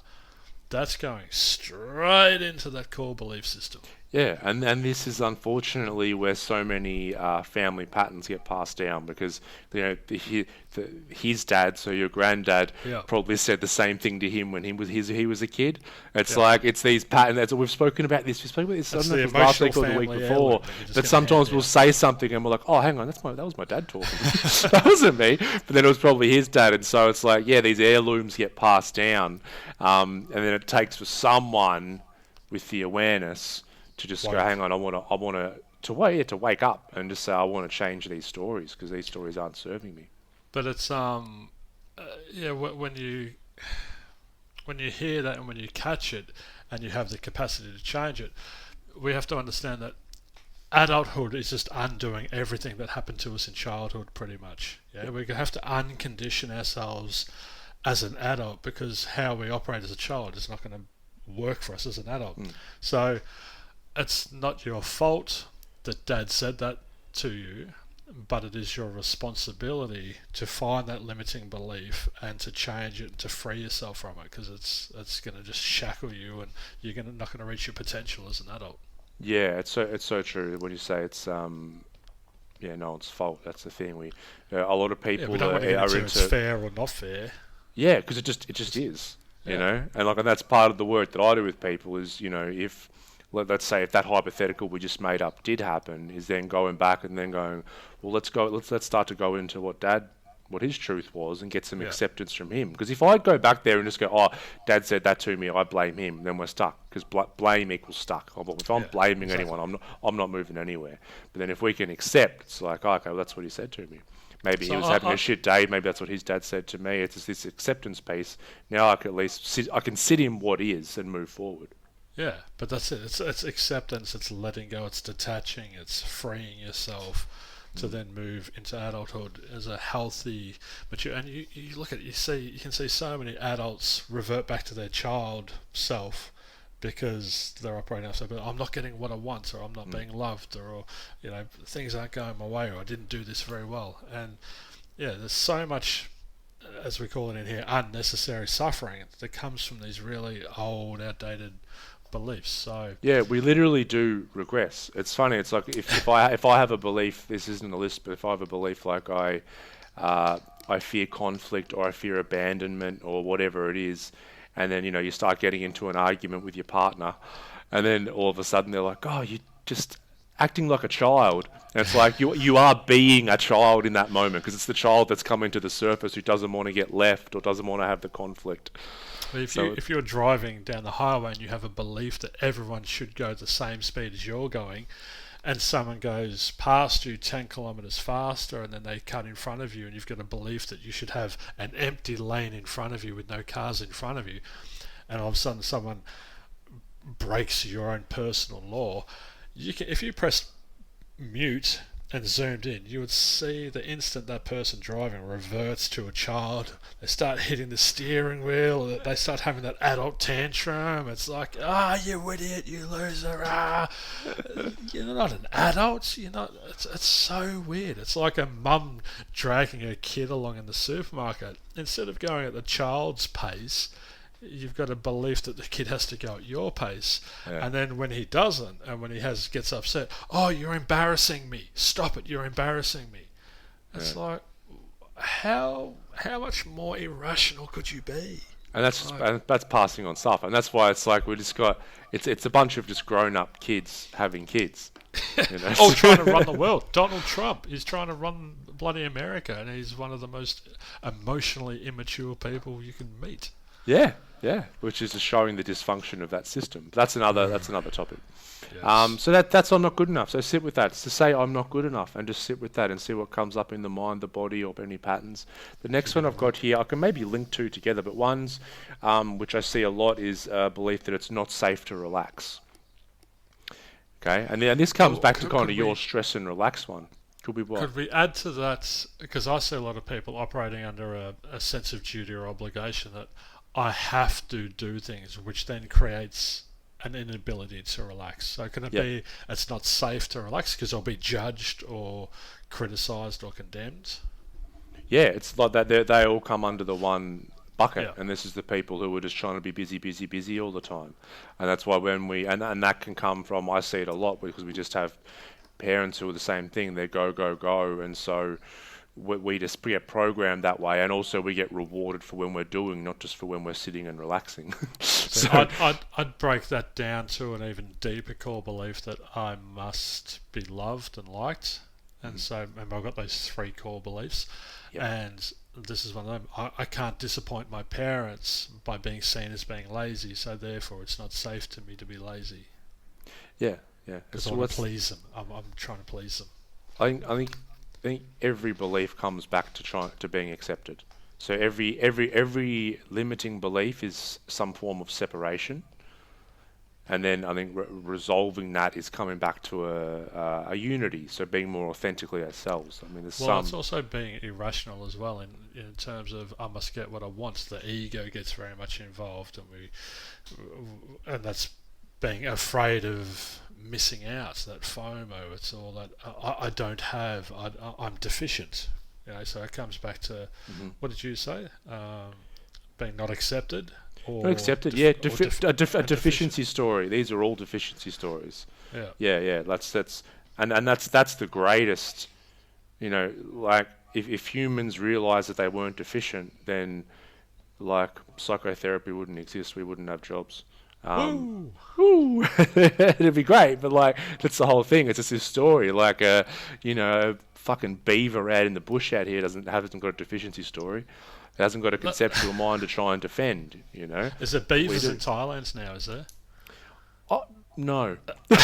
That's going straight into that core belief system. Yeah, and this is unfortunately where so many family patterns get passed down, because his dad, so your granddad, probably said the same thing to him when he was a kid. It's like it's these patterns. We've spoken about this. I don't know if it was last week or the week before, but sometimes we'll say something and we're like, oh, hang on, that was my dad talking. That wasn't me, but then it was probably his dad, and so it's like these heirlooms get passed down, and then it takes for someone with the awareness to just go, hang on, I want to wake up and just say, I want to change these stories because these stories aren't serving me. But it's when you hear that and when you catch it and you have the capacity to change it, we have to understand that adulthood is just undoing everything that happened to us in childhood, pretty much. Yeah, we have to uncondition ourselves as an adult, because how we operate as a child is not going to work for us as an adult. So it's not your fault that Dad said that to you, but it is your responsibility to find that limiting belief and to change it, to free yourself from it, because it's going to just shackle you, and you're not going to reach your potential as an adult. Yeah, it's so true. When you say it's no one's fault, that's the thing. A lot of people we don't want to get into it's fair or not fair. Yeah, because it just is. And that's part of the work that I do with people is, if let's say if that hypothetical we just made up did happen, is then going back and then going, well, let's start to go into what his truth was and get some acceptance from him. Because if I go back there and just go, oh, Dad said that to me, I blame him, then we're stuck. Because blame equals stuck. If I'm blaming anyone, I'm not moving anywhere. But then if we can accept, it's like, oh, okay, well, that's what he said to me. Maybe he was having a shit day. Maybe that's what his dad said to me. It's just this acceptance piece. Now I can at least sit in what is and move forward. Yeah, but that's it. It's acceptance. It's letting go. It's detaching. It's freeing yourself to then move into adulthood as a healthy, mature. And you look at you can see so many adults revert back to their child self because they're operating outside. But I'm not getting what I want, or I'm not being loved, or things aren't going my way, or I didn't do this very well. And there's so much, as we call it in here, unnecessary suffering that comes from these really old, outdated beliefs. So we literally do regress. It's funny. It's like if I have a belief, this isn't a list, but if I have a belief like I fear conflict, or I fear abandonment, or whatever it is, and then you start getting into an argument with your partner, and then all of a sudden they're like, oh, you just acting like a child. And it's like you are being a child in that moment, because it's the child that's coming to the surface who doesn't want to get left or doesn't want to have the conflict. If you're driving down the highway and you have a belief that everyone should go the same speed as you're going, and someone goes past you 10 kilometres faster, and then they cut in front of you, and you've got a belief that you should have an empty lane in front of you with no cars in front of you, and all of a sudden someone breaks your own personal law, if you press mute and zoomed in, you would see the instant that person driving reverts to a child. They start hitting the steering wheel, they start having that adult tantrum. It's like, you idiot, you loser, you're not an adult, you're not. It's so weird. It's like a mum dragging her kid along in the supermarket. Instead of going at the child's pace, you've got a belief that the kid has to go at your pace, and then when he doesn't, and when he gets upset, oh, you're embarrassing me, stop it, you're embarrassing me. It's like, how much more irrational could you be? And that's passing on stuff, and that's why it's like we just got it's a bunch of just grown up kids having kids. All trying to run the world. Donald Trump is trying to run bloody America, and he's one of the most emotionally immature people you can meet. Yeah, which is just showing the dysfunction of that system. That's another topic. Yes. So that's I'm not good enough. So sit with that. It's to say I'm not good enough, and just sit with that and see what comes up in the mind, the body, or any patterns. The next one I've got here, I can maybe link two together, but one's which I see a lot is a belief that it's not safe to relax. Okay, and this comes back to kind of your stress and relax one. Could we add to that? Because I see a lot of people operating under a sense of duty or obligation that I have to do things, which then creates an inability to relax. So can it be it's not safe to relax because I'll be judged or criticised or condemned? Yeah, it's like that. They all come under the one bucket, and this is the people who are just trying to be busy all the time. And that's why when and that can come from, I see it a lot because we just have parents who are the same thing. They go, and so we just get programmed that way, and also we get rewarded for when we're doing, not just for when we're sitting and relaxing. So I'd break that down to an even deeper core belief that I must be loved and liked. And so remember, I've got those three core beliefs, and this is one of them. I can't disappoint my parents by being seen as being lazy, so therefore it's not safe to me to be lazy. Yeah. Because I want to please them. I'm trying to please them. I think every belief comes back to being accepted. So every limiting belief is some form of separation, and then I think resolving that is coming back to a unity. So being more authentically ourselves. I mean, it's also being irrational as well in terms of I must get what I want. The ego gets very much involved, and that's being afraid of missing out, that FOMO. It's all that I don't have. I'm deficient. So it comes back to what did you say? Being not accepted. Or not accepted. A deficiency story. These are all deficiency stories. Yeah. That's the greatest. Like if humans realize that they weren't deficient, then like psychotherapy wouldn't exist. We wouldn't have jobs. Woo! It'd be great, but like that's the whole thing. It's just this story, like a fucking beaver out in the bush out here hasn't got a deficiency story. It hasn't got a conceptual mind to try and defend. Is there beavers in Thailand now? Is there? Oh no. No,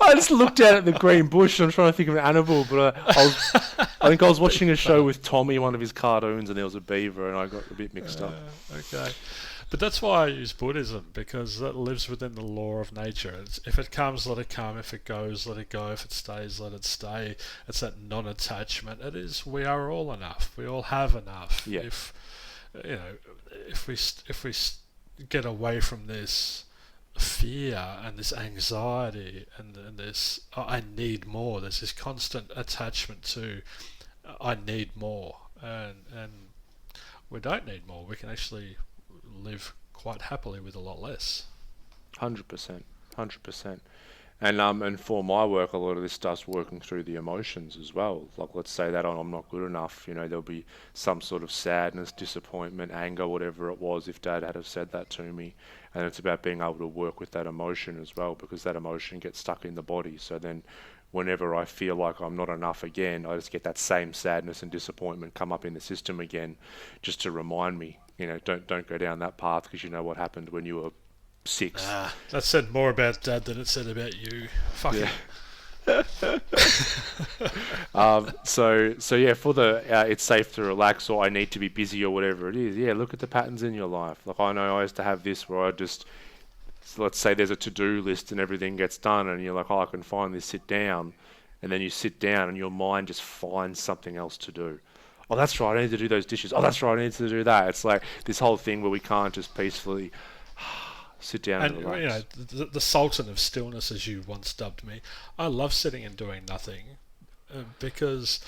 I just looked out at the green bush. I'm trying to think of an animal, but I think I was watching a show with Tommy, one of his cartoons, and there was a beaver, and I got a bit mixed up. Okay. But that's why I use Buddhism, because that lives within the law of nature. If it comes, let it come. If it goes, let it go. If it stays, let it stay. It's that non-attachment. It is. We are all enough. We all have enough. Yeah. If we get away from this fear and this anxiety and this I need more. There's this constant attachment to I need more, and we don't need more. We can actually live quite happily with a lot less. 100%. And for my work, a lot of this stuff's working through the emotions as well. Like, let's say that I'm not good enough. There'll be some sort of sadness, disappointment, anger, whatever it was, if Dad had have said that to me. And it's about being able to work with that emotion as well, because that emotion gets stuck in the body. So then whenever I feel like I'm not enough again, I just get that same sadness and disappointment come up in the system again, just to remind me, don't go down that path, because you know what happened when you were 6. That said more about Dad than it said about you. Fuck yeah. So yeah, for the it's safe to relax, or I need to be busy, or whatever it is. Yeah, look at the patterns in your life. Like, I know I used to have this where let's say there's a to-do list and everything gets done, and you're like, I can finally sit down, and then you sit down and your mind just finds something else to do. Oh, that's right, I need to do those dishes. Oh, that's right, I need to do that. It's like this whole thing where we can't just peacefully sit down and relax. The sultan of stillness, as you once dubbed me. I love sitting and doing nothing, because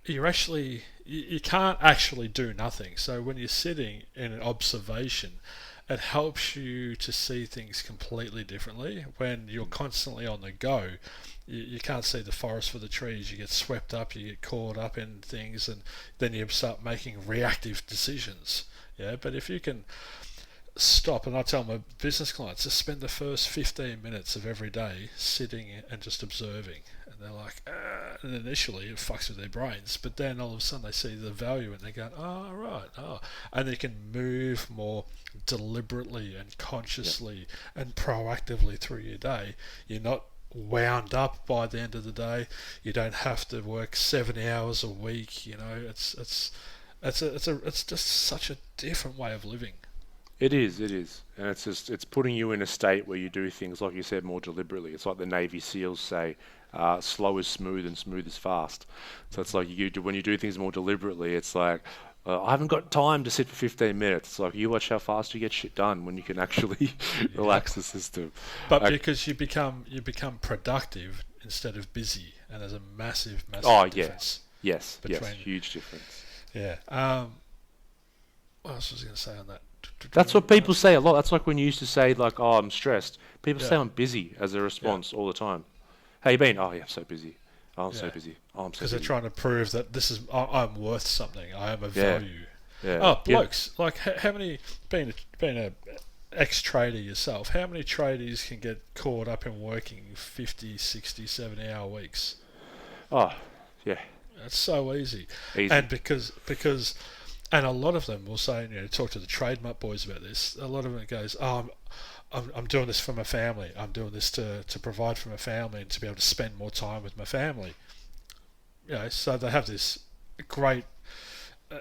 you can't actually do nothing. So when you're sitting in an observation, it helps you to see things completely differently. When you're constantly on the go, you can't see the forest for the trees. You get swept up, you get caught up in things, and then you start making reactive decisions. Yeah, but if you can stop, and I tell my business clients to spend the first 15 minutes of every day sitting and just observing, and they're like, and initially it fucks with their brains, but then all of a sudden they see the value and they go, and they can move more deliberately and consciously and proactively through your day. You're not wound up by the end of the day. You don't have to work 7 hours a week. It's just such a different way of living. It is, and it's putting you in a state where you do things, like you said, more deliberately. It's like the Navy SEALs say, slow is smooth and smooth is fast. So it's like when you do things more deliberately, it's like, I haven't got time to sit for 15 minutes. It's like, you watch how fast you get shit done when you can actually relax the system. But because you become productive instead of busy, and there's a massive difference. Yes, huge difference. Yeah. What else was I going to say on that? That's what people say a lot. That's like when you used to say, like, oh, I'm stressed. People say I'm busy as a response all the time. How you been? Oh, yeah, I'm so busy. Oh, I'm so busy. Oh, I'm so busy. Because they're trying to prove that I'm worth something. I am a value. Yeah. Oh, blokes. Like, how many, being a ex-trader yourself, how many traders can get caught up in working 50, 60, 70-hour weeks? Oh, yeah. That's so easy. And because and a lot of them will say, talk to the trademark boys about this. A lot of it goes, oh, I'm doing this for my family. I'm doing this to provide for my family and to be able to spend more time with my family. So they have this great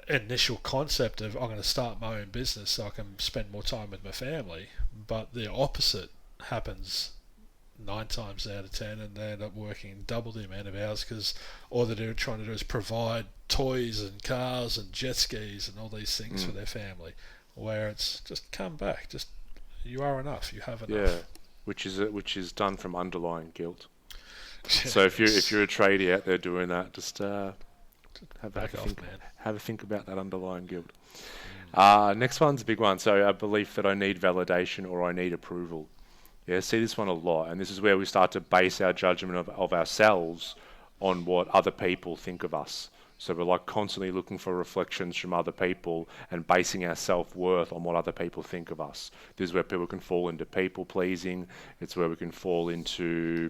initial concept of, I'm going to start my own business so I can spend more time with my family. But the opposite happens 9 times out of 10, and they end up working double the amount of hours, because all they're trying to do is provide toys and cars and jet skis and all these things for their family, where it's just come back, just you are enough, you have enough. Yeah, which is done from underlying guilt. So if you're a tradie out there doing that, just have a think about that underlying guilt. Next one's a big one. So a belief that I need validation or I need approval. Yeah, see this one a lot, and this is where we start to base our judgment of ourselves on what other people think of us. So we're like constantly looking for reflections from other people and basing our self-worth on what other people think of us. This is where people can fall into people pleasing. It's where we can fall into,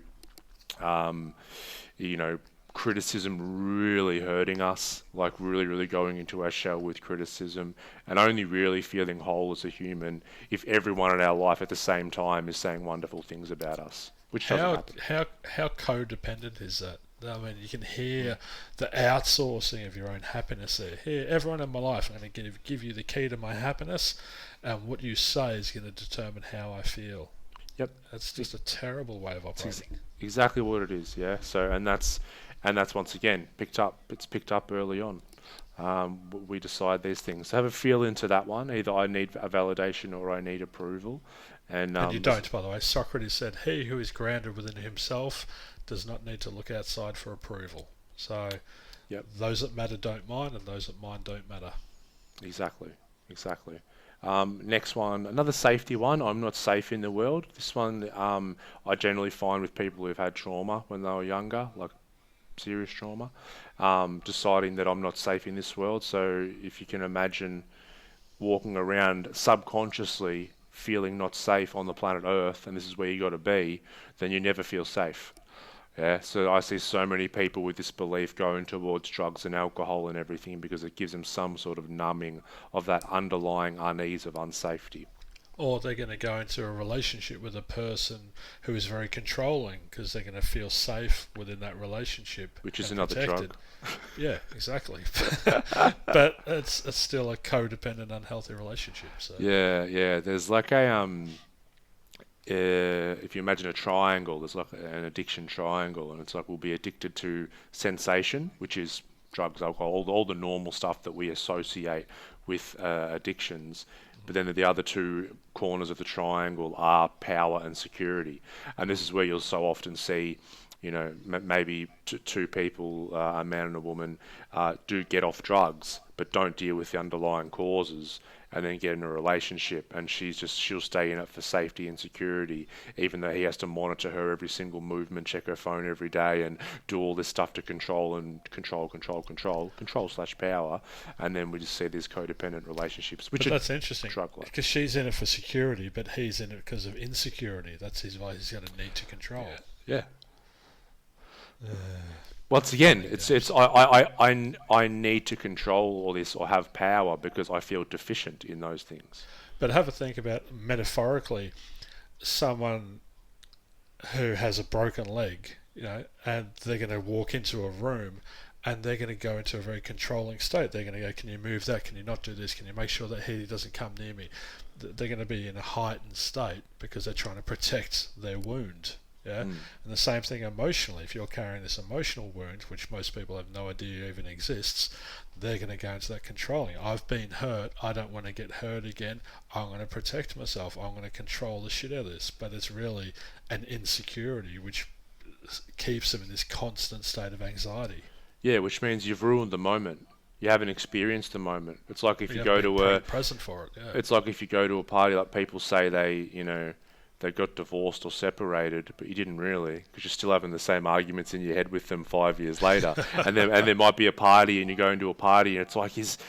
you know, criticism really hurting us, like really, really going into our shell with criticism, and only really feeling whole as a human if everyone in our life at the same time is saying wonderful things about us, which doesn't happen. How codependent is that? I mean, you can hear the outsourcing of your own happiness there. Here, everyone in my life, I'm going to give you the key to my happiness, and what you say is going to determine how I feel. Yep, that's just a terrible way of operating. Exactly what it is. Yeah. So, and that's once again picked up. It's picked up early on. We decide these things. So have a feel into that one. Either I need a validation or I need approval. And you don't, by the way. Socrates said, "He who is grounded within himself does not need to look outside for approval." So, those that matter don't mind, and those that mind don't matter. Exactly. Next one, another safety one. I'm not safe in the world. This one I generally find with people who've had trauma when they were younger, like serious trauma, deciding that I'm not safe in this world. So if you can imagine walking around subconsciously feeling not safe on the planet Earth, and this is where you got to be, then you never feel safe. Yeah, so I see so many people with this belief going towards drugs and alcohol and everything because it gives them some sort of numbing of that underlying unease of unsafety. Or they're going to go into a relationship with a person who is very controlling because they're going to feel safe within that relationship. Which is another drug. Yeah, exactly. But it's still a codependent, unhealthy relationship. So. Yeah. There's like a if you imagine a triangle, there's like an addiction triangle, and it's like we'll be addicted to sensation, which is drugs, alcohol, all the normal stuff that we associate with addictions. But then the other two corners of the triangle are power and security. And this is where you'll so often see, you know, maybe two people, a man and a woman, do get off drugs, but don't deal with the underlying causes, and then get in a relationship, and she'll stay in it for safety and security, even though he has to monitor her every single movement, check her phone every day, and do all this stuff to control / power, and then we just see these codependent relationships. But that's interesting, because she's in it for security, but he's in it because of insecurity. That's why he's going to need to control. Yeah. Once again, I need to control all this or have power because I feel deficient in those things. But have a think about, metaphorically, someone who has a broken leg, you know, and they're going to walk into a room and they're going to go into a very controlling state. They're going to go, can you move that? Can you not do this? Can you make sure that he doesn't come near me? They're going to be in a heightened state because they're trying to protect their wound. Yeah, and the same thing emotionally. If you're carrying this emotional wound, which most people have no idea even exists, they're going to go into that controlling. I've been hurt. I don't want to get hurt again. I'm going to protect myself. I'm going to control the shit out of this. But it's really an insecurity which keeps them in this constant state of anxiety. Yeah, which means you've ruined the moment. You haven't experienced the moment. It's like if you go to present for it. Yeah. It's like if you go to a party, like people say they got divorced or separated, but you didn't really, because you're still having the same arguments in your head with them 5 years later. and there might be a party, and you're going to a party, and it's like, is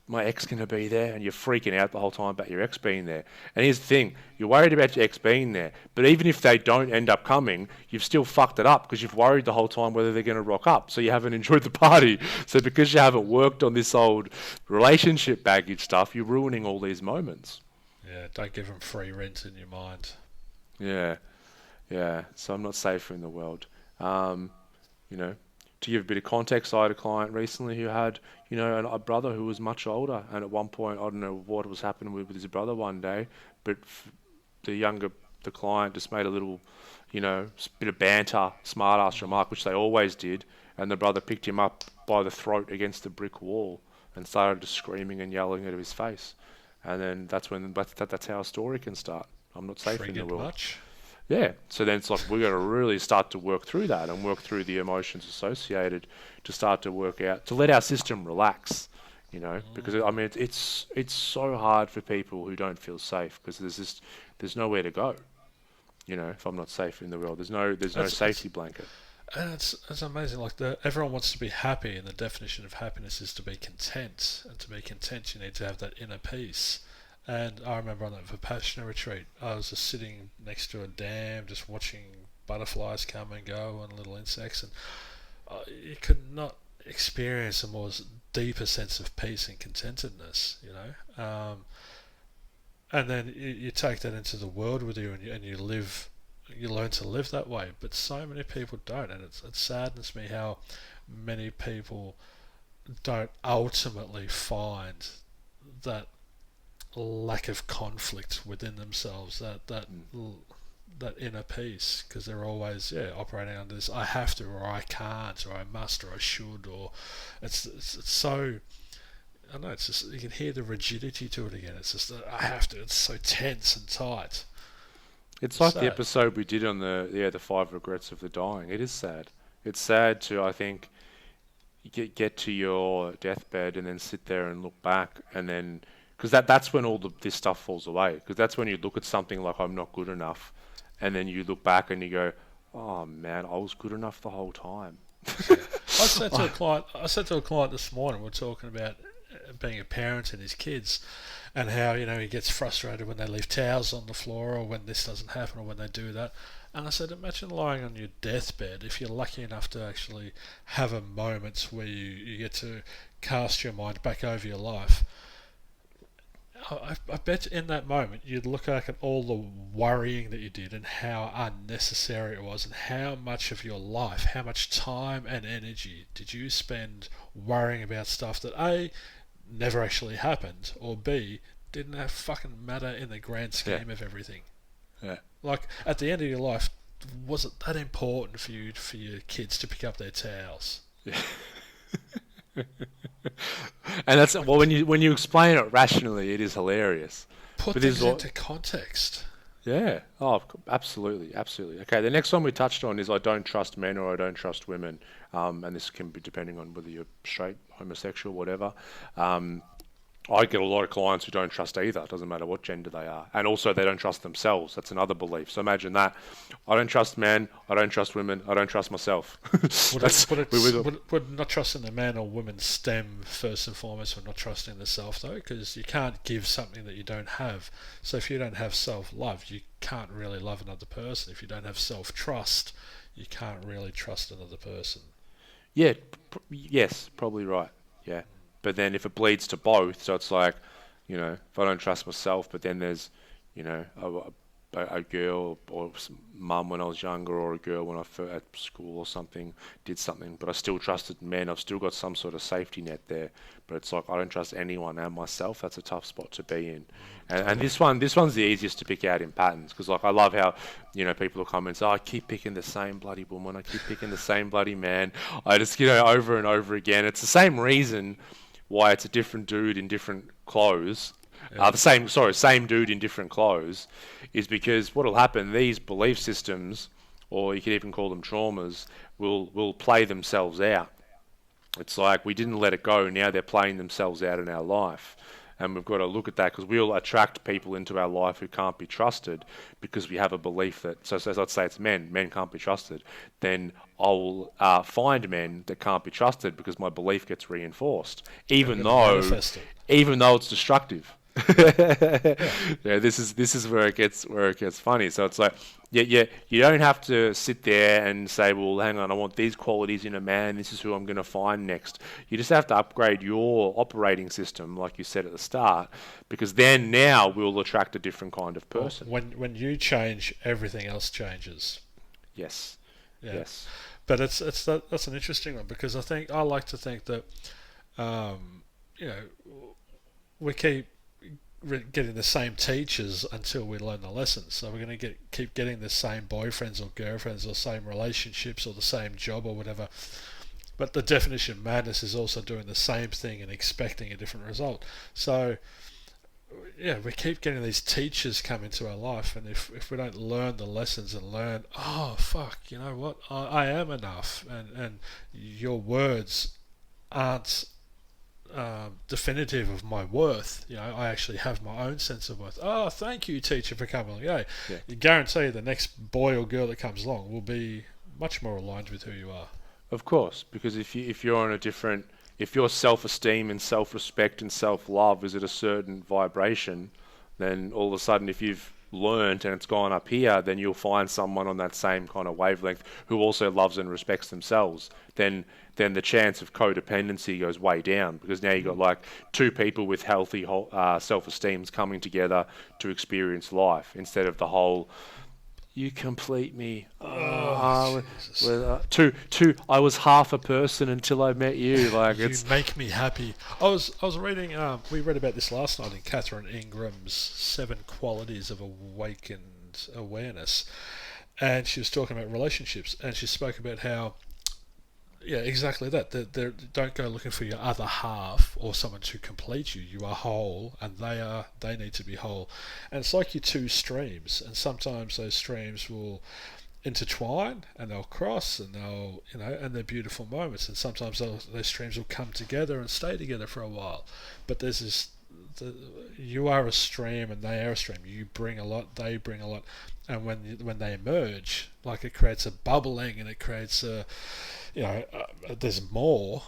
my ex going to be there? And you're freaking out the whole time about your ex being there. And here's the thing, you're worried about your ex being there, but even if they don't end up coming, you've still fucked it up because you've worried the whole time whether they're going to rock up, so you haven't enjoyed the party. So because you haven't worked on this old relationship baggage stuff, you're ruining all these moments. Yeah, don't give them free rent in your mind. Yeah. So I'm not safe in the world. To give a bit of context, I had a client recently who had, a brother who was much older, and at one point, I don't know what was happening with his brother one day, but the client just made a little, bit of banter, smart-ass remark, which they always did, and the brother picked him up by the throat against the brick wall and started just screaming and yelling at his face. And then that's how a story can start. I'm not safe in the world. Much? Yeah. So then it's like we've got to really start to work through that and work through the emotions associated to start to work out, to let our system relax, because I mean it's so hard for people who don't feel safe because there's nowhere to go. If I'm not safe in the world, there's no safety blanket. And it's amazing. Like everyone wants to be happy, and the definition of happiness is to be content. And to be content, you need to have that inner peace. And I remember on that Vipassana retreat, I was just sitting next to a dam, just watching butterflies come and go and little insects, and you could not experience a more deeper sense of peace and contentedness. And then you take that into the world with you, and you live. You learn to live that way, but so many people don't, and it saddens me how many people don't ultimately find that lack of conflict within themselves, that inner peace, because they're always operating under this I have to, or I can't, or I must, or I should, or it's so. I don't know, it's just you can hear the rigidity to it again. It's just I have to. It's so tense and tight. It's like sad. The episode we did on the 5 regrets of the dying. It is sad. It's sad to, I think, get to your deathbed and then sit there and look back, and then because that's when all this stuff falls away. Because that's when you look at something like I'm not good enough, and then you look back and you go, oh man, I was good enough the whole time. I said to a client this morning, we're talking about being a parent and his kids, and how he gets frustrated when they leave towels on the floor, or when this doesn't happen, or when they do that. And I said, imagine lying on your deathbed, if you're lucky enough to actually have a moment where you get to cast your mind back over your life. I bet in that moment you'd look back at all the worrying that you did, and how unnecessary it was, and how much of your life, how much time and energy did you spend worrying about stuff that A, never actually happened, or B, didn't have fucking matter in the grand scheme of everything. Yeah. Like, at the end of your life, was it that important for your kids to pick up their towels? Yeah. And that's well, when you explain it rationally, it is hilarious. Put things into context. Yeah. Oh, absolutely. Okay, the next one we touched on is I don't trust men, or I don't trust women. And this can be depending on whether you're straight, homosexual, whatever. I get a lot of clients who don't trust either. It doesn't matter what gender they are. And also they don't trust themselves. That's another belief. So imagine that. I don't trust men. I don't trust women. I don't trust myself. Would not trusting the man or woman stem first and foremost from not trusting the self, though? Because you can't give something that you don't have. So if you don't have self-love, you can't really love another person. If you don't have self-trust, you can't really trust another person. Yeah. Yes, probably right. Yeah. But then if it bleeds to both, so it's like, if I don't trust myself, but then there's, a girl or mum when I was younger, or a girl when I first at school or something, did something, but I still trusted men. I've still got some sort of safety net there, but it's like I don't trust anyone and myself. That's a tough spot to be in. And this one's the easiest to pick out in patterns, because like I love how people will come and say, I keep picking the same bloody woman, I keep picking the same bloody man. I just over and over again. It's the same reason why it's a different dude in different clothes. Same dude in different clothes, is because what'll happen, these belief systems, or you could even call them traumas, will play themselves out. It's like we didn't let it go, now they're playing themselves out in our life. And we've got to look at that, because we'll attract people into our life who can't be trusted, because we have a belief that, so let's say it's men can't be trusted, then I'll find men that can't be trusted, because my belief gets reinforced, even though it's destructive. Yeah, this is where it gets funny. So it's like, you don't have to sit there and say, well, hang on, I want these qualities in a man, this is who I'm going to find next. You just have to upgrade your operating system, like you said at the start, because then now we'll attract a different kind of person. When you change, everything else changes. Yes. Yeah. Yes. But that's an interesting one, because I like to think that we keep getting the same teachers until we learn the lessons. So we're going to keep getting the same boyfriends or girlfriends, or same relationships, or the same job, or whatever. But the definition of madness is also doing the same thing and expecting a different result. So yeah, we keep getting these teachers come into our life, and if we don't learn the lessons and learn, oh fuck, you know what, I am enough, and your words aren't definitive of my worth. I actually have my own sense of worth. Oh, thank you, teacher, for coming along. Yeah. You guarantee the next boy or girl that comes along will be much more aligned with who you are. Of course, because if you're on a different, if your self-esteem and self-respect and self-love is at a certain vibration, then all of a sudden, if you've learned and it's gone up here, then you'll find someone on that same kind of wavelength who also loves and respects themselves. Then the chance of codependency goes way down, because now you've got like two people with healthy self-esteems coming together to experience life, instead of the whole "you complete me." I was half a person until I met you. Like, you make me happy. I was reading. We read about this last night in Catherine Ingram's 7 Qualities of Awakened Awareness, and she was talking about relationships, and she spoke about how, yeah, exactly that. Don't go looking for your other half or someone to complete you. You are whole, and they need to be whole. And it's like your two streams, and sometimes those streams will intertwine and they'll cross, and and they're beautiful moments. And sometimes those streams will come together and stay together for a while. But there's this. You are a stream and they are a stream. You bring a lot, they bring a lot, and when they emerge, like, it creates a bubbling, and it creates a, there's more,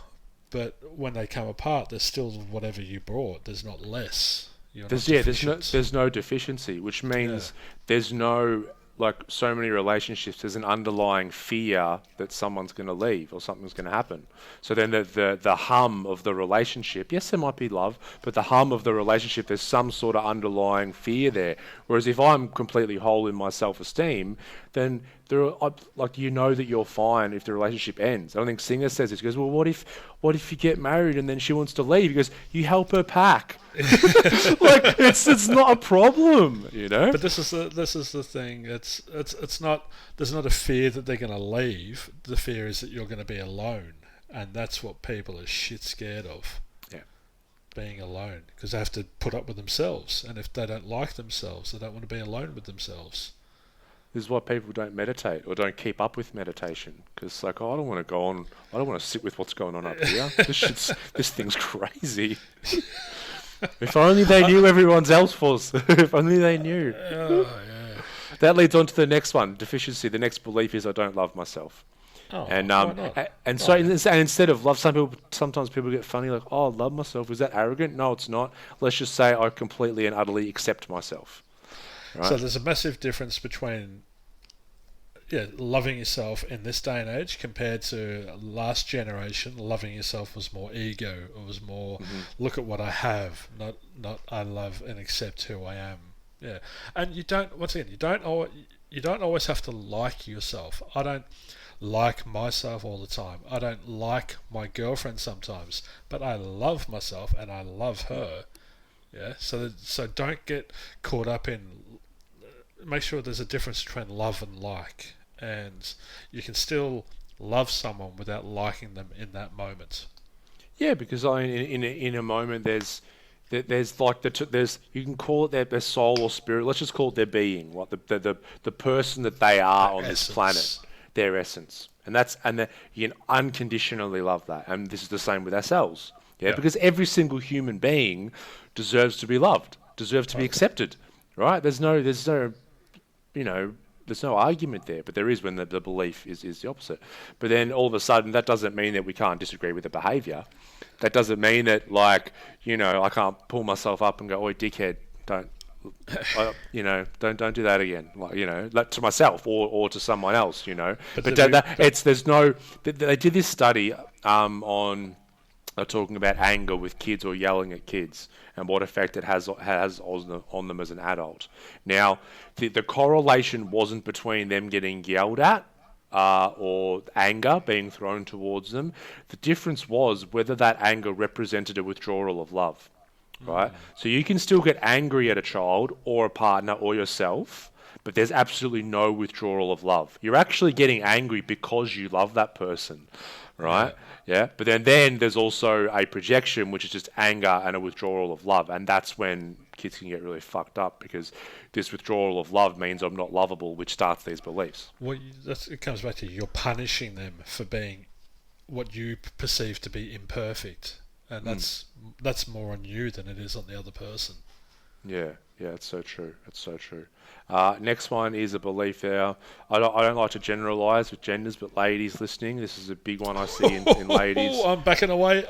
but when they come apart, there's still whatever you brought. There's not less. There's no deficiency, which means there's no, like, so many relationships, there's an underlying fear that someone's going to leave or something's going to happen. So then the hum of the relationship, yes, there might be love, but the hum of the relationship, there's some sort of underlying fear there. Whereas if I'm completely whole in my self-esteem, then that you're fine if the relationship ends. I don't think Singer says this. He goes, well, what if you get married and then she wants to leave? He goes, you help her pack. Like, it's not a problem, But this is the thing. It's not. There's not a fear that they're going to leave. The fear is that you're going to be alone, and that's what people are shit scared of. Yeah, being alone, because they have to put up with themselves, and if they don't like themselves, they don't want to be alone with themselves. This is why people don't meditate or don't keep up with meditation, because I don't want to go on. I don't want to sit with what's going on up here. This thing's crazy. If only they knew everyone's else was. If only they knew. Oh, yeah. That leads on to the next one, deficiency. The next belief is I don't love myself. Oh, and why not? And instead of love, sometimes people get funny, like, oh, I love myself. Is that arrogant? No, it's not. Let's just say I completely and utterly accept myself. Right? So there's a massive difference between loving yourself in this day and age compared to last generation. Loving yourself was more ego. It was more, look at what I have, not I love and accept who I am. Yeah, and you don't always have to like yourself. I don't like myself all the time. I don't like my girlfriend sometimes, but I love myself and I love her. Yeah, so don't get caught up in. Make sure there's a difference between love and like. And you can still love someone without liking them in that moment. Yeah, because in a moment there's like you can call it their soul or spirit. Let's just call it their being, what the person that they are on this planet, their essence, and you can unconditionally love that. And this is the same with ourselves. Yeah, because every single human being deserves to be loved, deserves to be accepted. Right? There's no argument there, but there is when the belief is the opposite. But then all of a sudden, that doesn't mean that we can't disagree with the behaviour. That doesn't mean that, like, I can't pull myself up and go, "Oi, dickhead, don't do that again." Like, like to myself or to someone else, But they did this study on. They're talking about anger with kids or yelling at kids and what effect it has on them as an adult. Now, the correlation wasn't between them getting yelled at or anger being thrown towards them. The difference was whether that anger represented a withdrawal of love, right? So you can still get angry at a child or a partner or yourself, but there's absolutely no withdrawal of love. You're actually getting angry because you love that person, right? Yeah. But then there's also a projection, which is just anger and a withdrawal of love. And that's when kids can get really fucked up, because this withdrawal of love means I'm not lovable, which starts these beliefs. Well, it comes back to you're punishing them for being what you perceive to be imperfect. And that's more on you than it is on the other person. Yeah, yeah, it's so true. It's so true. Next one is a belief there. I don't like to generalize with genders, but ladies listening, this is a big one I see in ladies. I'm backing away.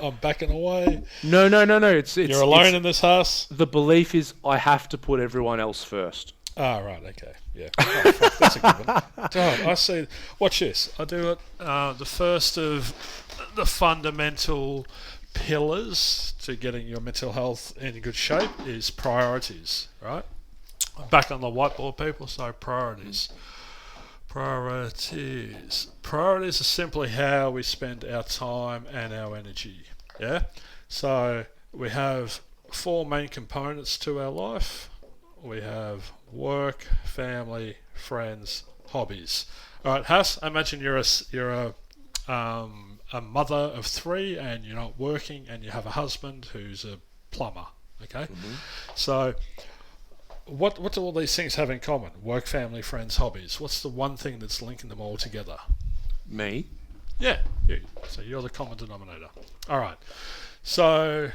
No, no, no, no. You're alone in this house. The belief is I have to put everyone else first. Ah, right, okay, yeah. Oh, fuck, that's a good one. God, I see. Watch this. I do it. The first of the fundamental pillars to getting your mental health in good shape is priorities, right? Back on the whiteboard, people, so priorities. Priorities are simply how we spend our time and our energy, yeah? So we have 4 main components to our life. We have work, family, friends, hobbies. All right, Hass, I imagine you're a mother of 3 and you're not working and you have a husband who's a plumber, okay? Mm-hmm. So what do all these things have in common? Work, family, friends, hobbies. What's the one thing that's linking them all together? Me? Yeah, you. So you're the common denominator. All right. So,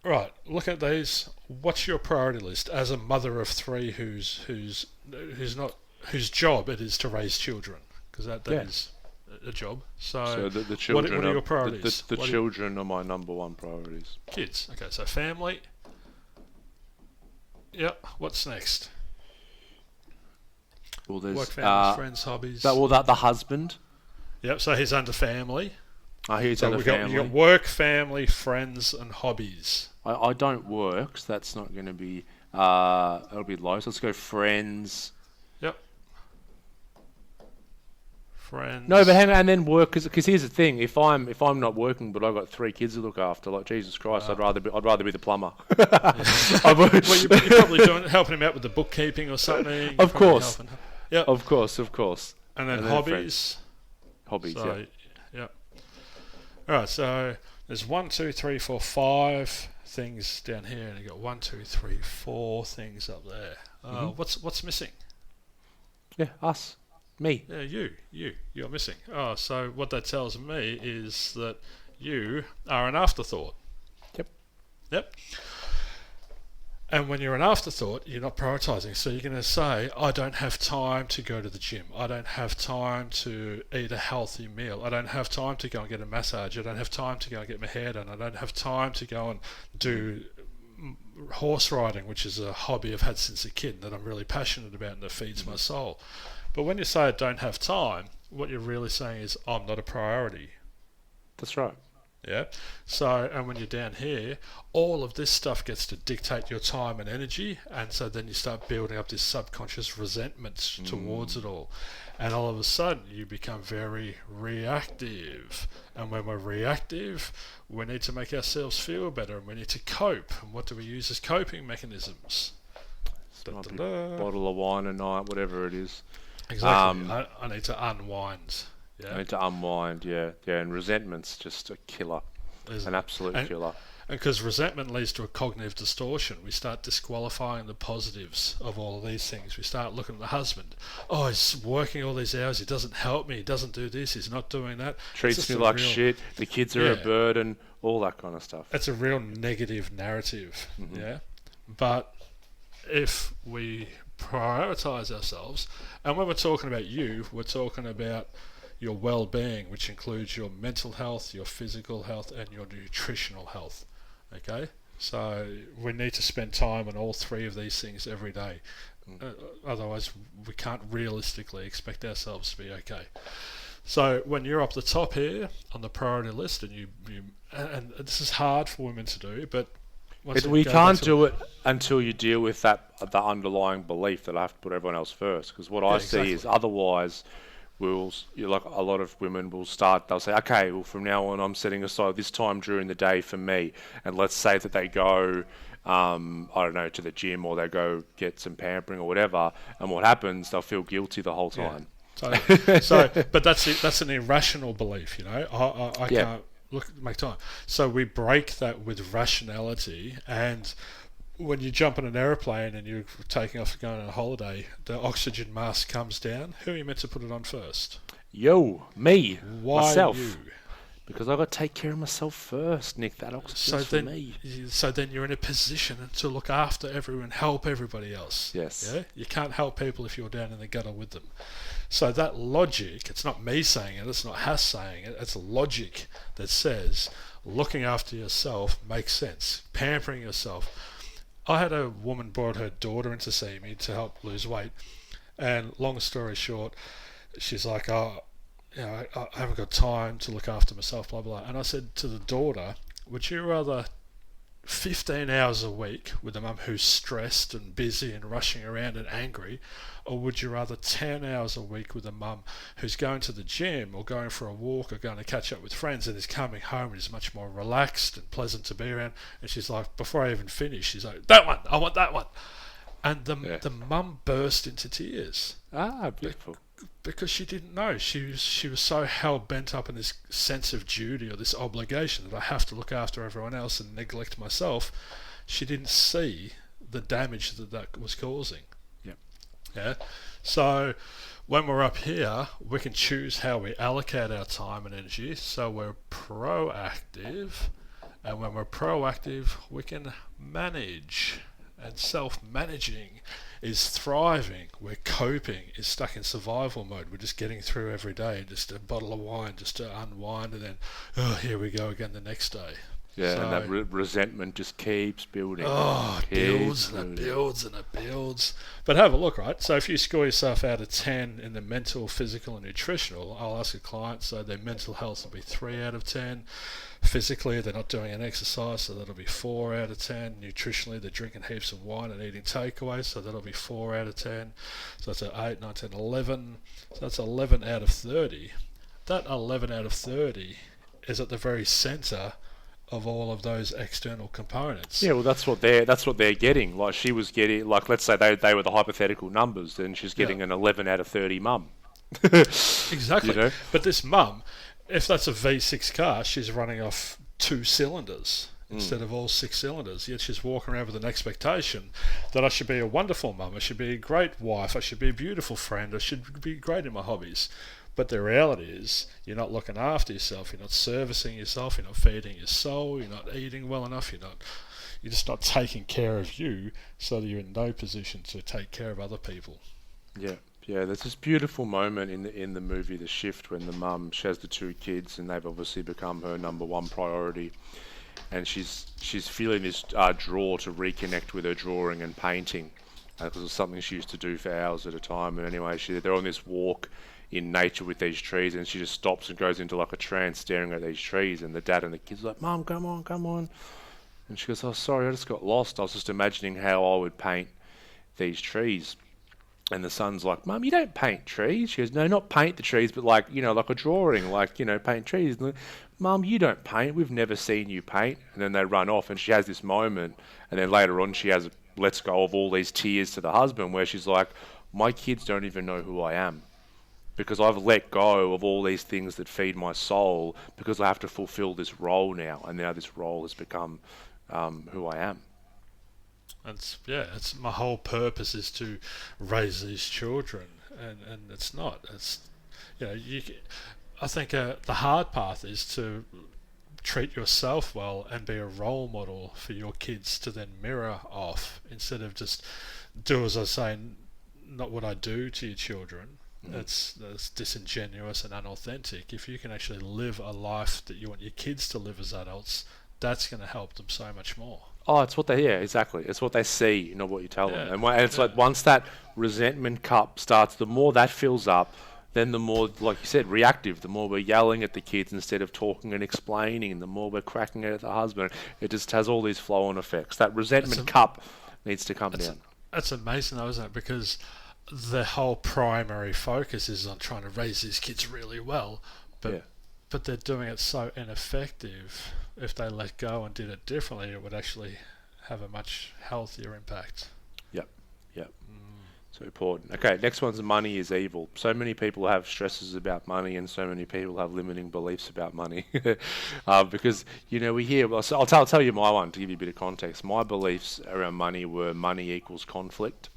right, look at these. What's your priority list as a mother of 3 whose job it is to raise children? Because that is a job. So the children what are your priorities? The children are my number 1 priorities. Kids. Okay, so family. Yep. What's next? Well, there's work, family, friends, hobbies. The husband. Yep. So he's under family. He's under family. You got work, family, friends, and hobbies. I don't work, so that's not going to be. It'll be low. So let's go friends. Yep. Friends. No, but hang on, and then work. Because here's the thing: if I'm not working, but I've got 3 kids to look after, like Jesus Christ, I'd rather be the plumber. Well, you're probably helping him out with the bookkeeping or something. Of course. Yeah. Of course. And then hobbies. Hobbies. So, yeah. All right. So there's 1, 2, 3, 4, 5 things down here, and you got 1, 2, 3, 4 things up there. What's missing? Yeah, us. Me. Yeah, you're missing. Oh, so what that tells me is that you are an afterthought. Yep. And when you're an afterthought, you're not prioritising. So you're going to say, I don't have time to go to the gym. I don't have time to eat a healthy meal. I don't have time to go and get a massage. I don't have time to go and get my hair done. I don't have time to go and do horse riding, which is a hobby I've had since a kid that I'm really passionate about and that feeds my soul. But when you say I don't have time, what you're really saying is I'm not a priority. That's right. Yeah. So, and when you're down here, all of this stuff gets to dictate your time and energy, and so then you start building up this subconscious resentment towards it all. And all of a sudden, you become very reactive. And when we're reactive, we need to make ourselves feel better, and we need to cope. And what do we use as coping mechanisms? Bottle of wine a night, whatever it is. Exactly. I need to unwind. Yeah. I need to unwind, yeah, and resentment's just a killer, an absolute killer. And because resentment leads to a cognitive distortion, we start disqualifying the positives of all of these things. We start looking at the husband. Oh, he's working all these hours. He doesn't help me. He doesn't do this. He's not doing that. Treats me like shit. The kids are a burden. All that kind of stuff. It's a real negative narrative. Mm-hmm. Yeah, but if we prioritise ourselves, and when we're talking about you, we're talking about your well-being, which includes your mental health, your physical health, and your nutritional health. Okay, so we need to spend time on all 3 of these things every day. Otherwise, we can't realistically expect ourselves to be okay. So when you're up the top here on the priority list, and this is hard for women to do, but we can't do it until you deal with the underlying belief that I have to put everyone else first. Because what I see is otherwise. Like a lot of women will start, they'll say, okay, well, from now on I'm setting aside this time during the day for me. And let's say that they go, I don't know, to the gym, or they go get some pampering or whatever. And what happens, they'll feel guilty the whole time. So, but that's an irrational belief, you know. I can't make time. So we break that with rationality. And when you jump on an aeroplane and you're taking off going on a holiday, the oxygen mask comes down. Who are you meant to put it on first? Me. Why myself. You? Because I've got to take care of myself first, Nick. That oxygen's for me. So then you're in a position to look after everyone, help everybody else. Yes. Yeah? You can't help people if you're down in the gutter with them. So that logic, it's not me saying it, it's not Hass saying it, it's logic that says looking after yourself makes sense. Pampering yourself. I had a woman brought her daughter in to see me to help lose weight. And long story short, she's like, I haven't got time to look after myself, blah, blah. And I said to the daughter, would you rather 15 hours a week with a mum who's stressed and busy and rushing around and angry, or would you rather 10 hours a week with a mum who's going to the gym or going for a walk or going to catch up with friends and is coming home and is much more relaxed and pleasant to be around? And she's like, before I even finish, she's like, that one, I want that one. And the mum burst into tears. Ah, beautiful. Because she didn't know. She was so hell-bent up in this sense of duty or this obligation that I have to look after everyone else and neglect myself. She didn't see the damage that was causing. Yep. Yeah. So when we're up here, we can choose how we allocate our time and energy. So we're proactive. And when we're proactive, we can manage. And self-managing is thriving. We're coping, is stuck in survival mode. We're just getting through every day, just a bottle of wine just to unwind, and then, here we go again the next day. Yeah, so, and that resentment just keeps building. It builds and it builds and it builds. But have a look, right? So if you score yourself out of 10 in the mental, physical and nutritional, I'll ask a client, so their mental health will be 3 out of 10. Physically, they're not doing an exercise, so that'll be 4 out of 10. Nutritionally, they're drinking heaps of wine and eating takeaways, so that'll be 4 out of 10. So that's an 8, 9, 10, 11. So that's 11 out of 30. That 11 out of 30 is at the very centre of all of those external components. Yeah, well, that's what they're getting. Like she was getting, like let's say they were the hypothetical numbers, then she's getting an 11 out of 30 mum. Exactly. You know? But this mum, if that's a V6 car, she's running off 2 cylinders instead of all 6 cylinders. Yet she's walking around with an expectation that I should be a wonderful mum, I should be a great wife, I should be a beautiful friend, I should be great in my hobbies. But the reality is, you're not looking after yourself, you're not servicing yourself, you're not feeding your soul, you're not eating well enough, you're just not taking care of you, so that you're in no position to take care of other people. Yeah, there's this beautiful moment in the movie The Shift when the mum, she has the 2 kids and they've obviously become her number 1 priority, and she's feeling this draw to reconnect with her drawing and painting, because it was something she used to do for hours at a time. And anyway, they're on this walk in nature with these trees, and she just stops and goes into like a trance staring at these trees, and the dad and the kids are like, Mum, come on. And she goes, oh, sorry, I just got lost. I was just imagining how I would paint these trees. And the son's like, Mum, you don't paint trees. She goes, no, not paint the trees, but like a drawing, paint trees. And Mum, you don't paint. We've never seen you paint. And then they run off, and she has this moment, and then later on she lets go of all these tears to the husband, where she's like, my kids don't even know who I am, because I've let go of all these things that feed my soul, because I have to fulfill this role now, and now this role has become who I am. It's my whole purpose is to raise these children, and it's not. I think the hard path is to treat yourself well and be a role model for your kids to then mirror off, instead of just do as I say, not what I do to your children. That's disingenuous and unauthentic. If you can actually live a life that you want your kids to live as adults, that's going to help them so much more. Oh, it's what exactly. It's what they see, not what you tell them. And it's like once that resentment cup starts, the more that fills up, then the more, like you said, reactive. The more we're yelling at the kids instead of talking and explaining, the more we're cracking it at the husband. It just has all these flow-on effects. That resentment cup needs to come down. That's amazing, though, isn't it? Because the whole primary focus is on trying to raise these kids really well, but they're doing it so ineffective. If they let go and did it differently, it would actually have a much healthier impact. Yep. So important. Okay, next one's money is evil. So many people have stresses about money, and so many people have limiting beliefs about money. Because, we hear... Well, so I'll tell you my one to give you a bit of context. My beliefs around money were money equals conflict.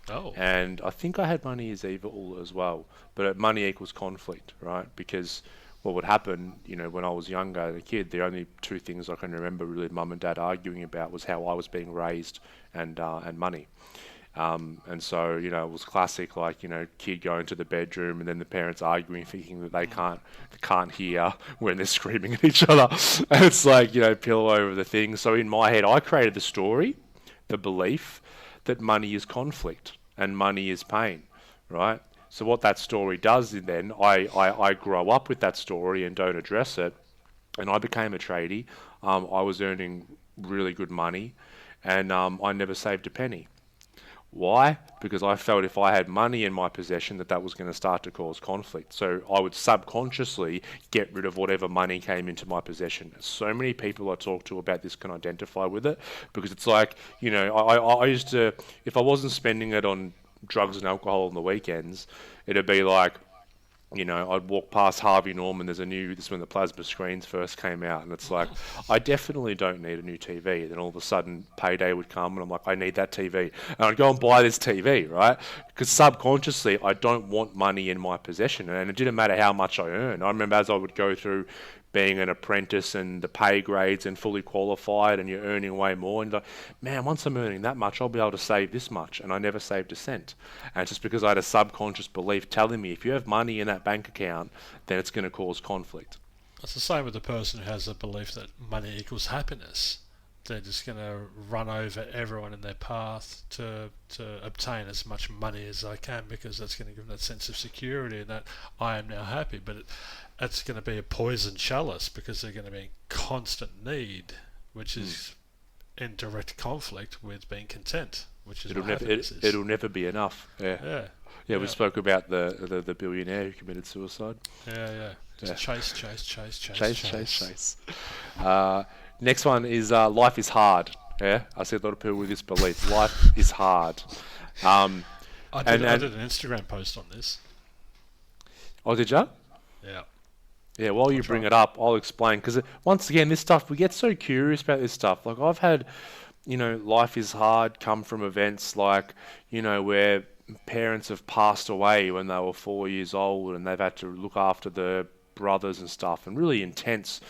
Oh. And I think I had money is evil as well, but money equals conflict, right? Because what would happen, when I was younger, as a kid, the only two things I can remember really mum and dad arguing about was how I was being raised and money. And so, it was classic, like, kid going to the bedroom and then the parents arguing, thinking that they can't hear when they're screaming at each other. And it's like, pillow over the thing. So in my head, I created the story, the belief that money is conflict and money is pain, right? So what that story does is then I grow up with that story and don't address it. And I became a tradie. I was earning really good money and I never saved a penny. Why? Because I felt if I had money in my possession that was going to start to cause conflict. So I would subconsciously get rid of whatever money came into my possession. So many people I talk to about this can identify with it, because it's like, I used to, if I wasn't spending it on drugs and alcohol on the weekends, it'd be like, I'd walk past Harvey Norman. This is when the plasma screens first came out, and it's like, I definitely don't need a new TV. Then all of a sudden, payday would come, and I'm like, I need that TV. And I'd go and buy this TV, right? Because subconsciously, I don't want money in my possession, and it didn't matter how much I earned. I remember as I would go through being an apprentice and the pay grades and fully qualified and you're earning way more, and you're like, man, once I'm earning that much, I'll be able to save this much. And I never saved a cent. And it's just because I had a subconscious belief telling me if you have money in that bank account, then it's going to cause conflict. It's the same with the person who has a belief that money equals happiness. They're just going to run over everyone in their path to obtain as much money as they can, because that's going to give them that sense of security and that I am now happy. But it's going to be a poison chalice, because they're going to be in constant need, which is in direct conflict with being content, which is it'll never be enough. Yeah. We spoke about the billionaire who committed suicide. Just chase. Next one is life is hard. Yeah, I see a lot of people with this belief. Life is hard. I did an Instagram post on this. Oh, did you? Yeah. Yeah, while you bring it up, I'll explain. Because once again, this stuff, we get so curious about this stuff. Like, I've had, life is hard come from events like, where parents have passed away when they were 4 years old and they've had to look after the brothers and stuff, and really intense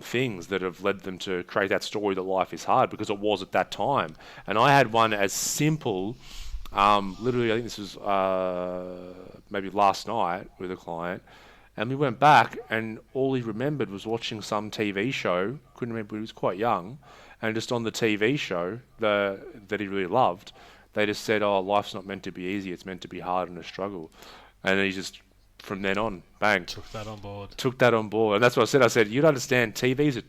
things that have led them to create that story that life is hard, because it was at that time. And I had one as simple, literally, I think this was maybe last night with a client, and we went back and all he remembered was watching some TV show, couldn't remember, he was quite young, and just on the TV show that he really loved, they just said, oh, life's not meant to be easy, it's meant to be hard and a struggle. And then he just, from then on, bang. Took that on board. And that's what I said. I said, you'd understand,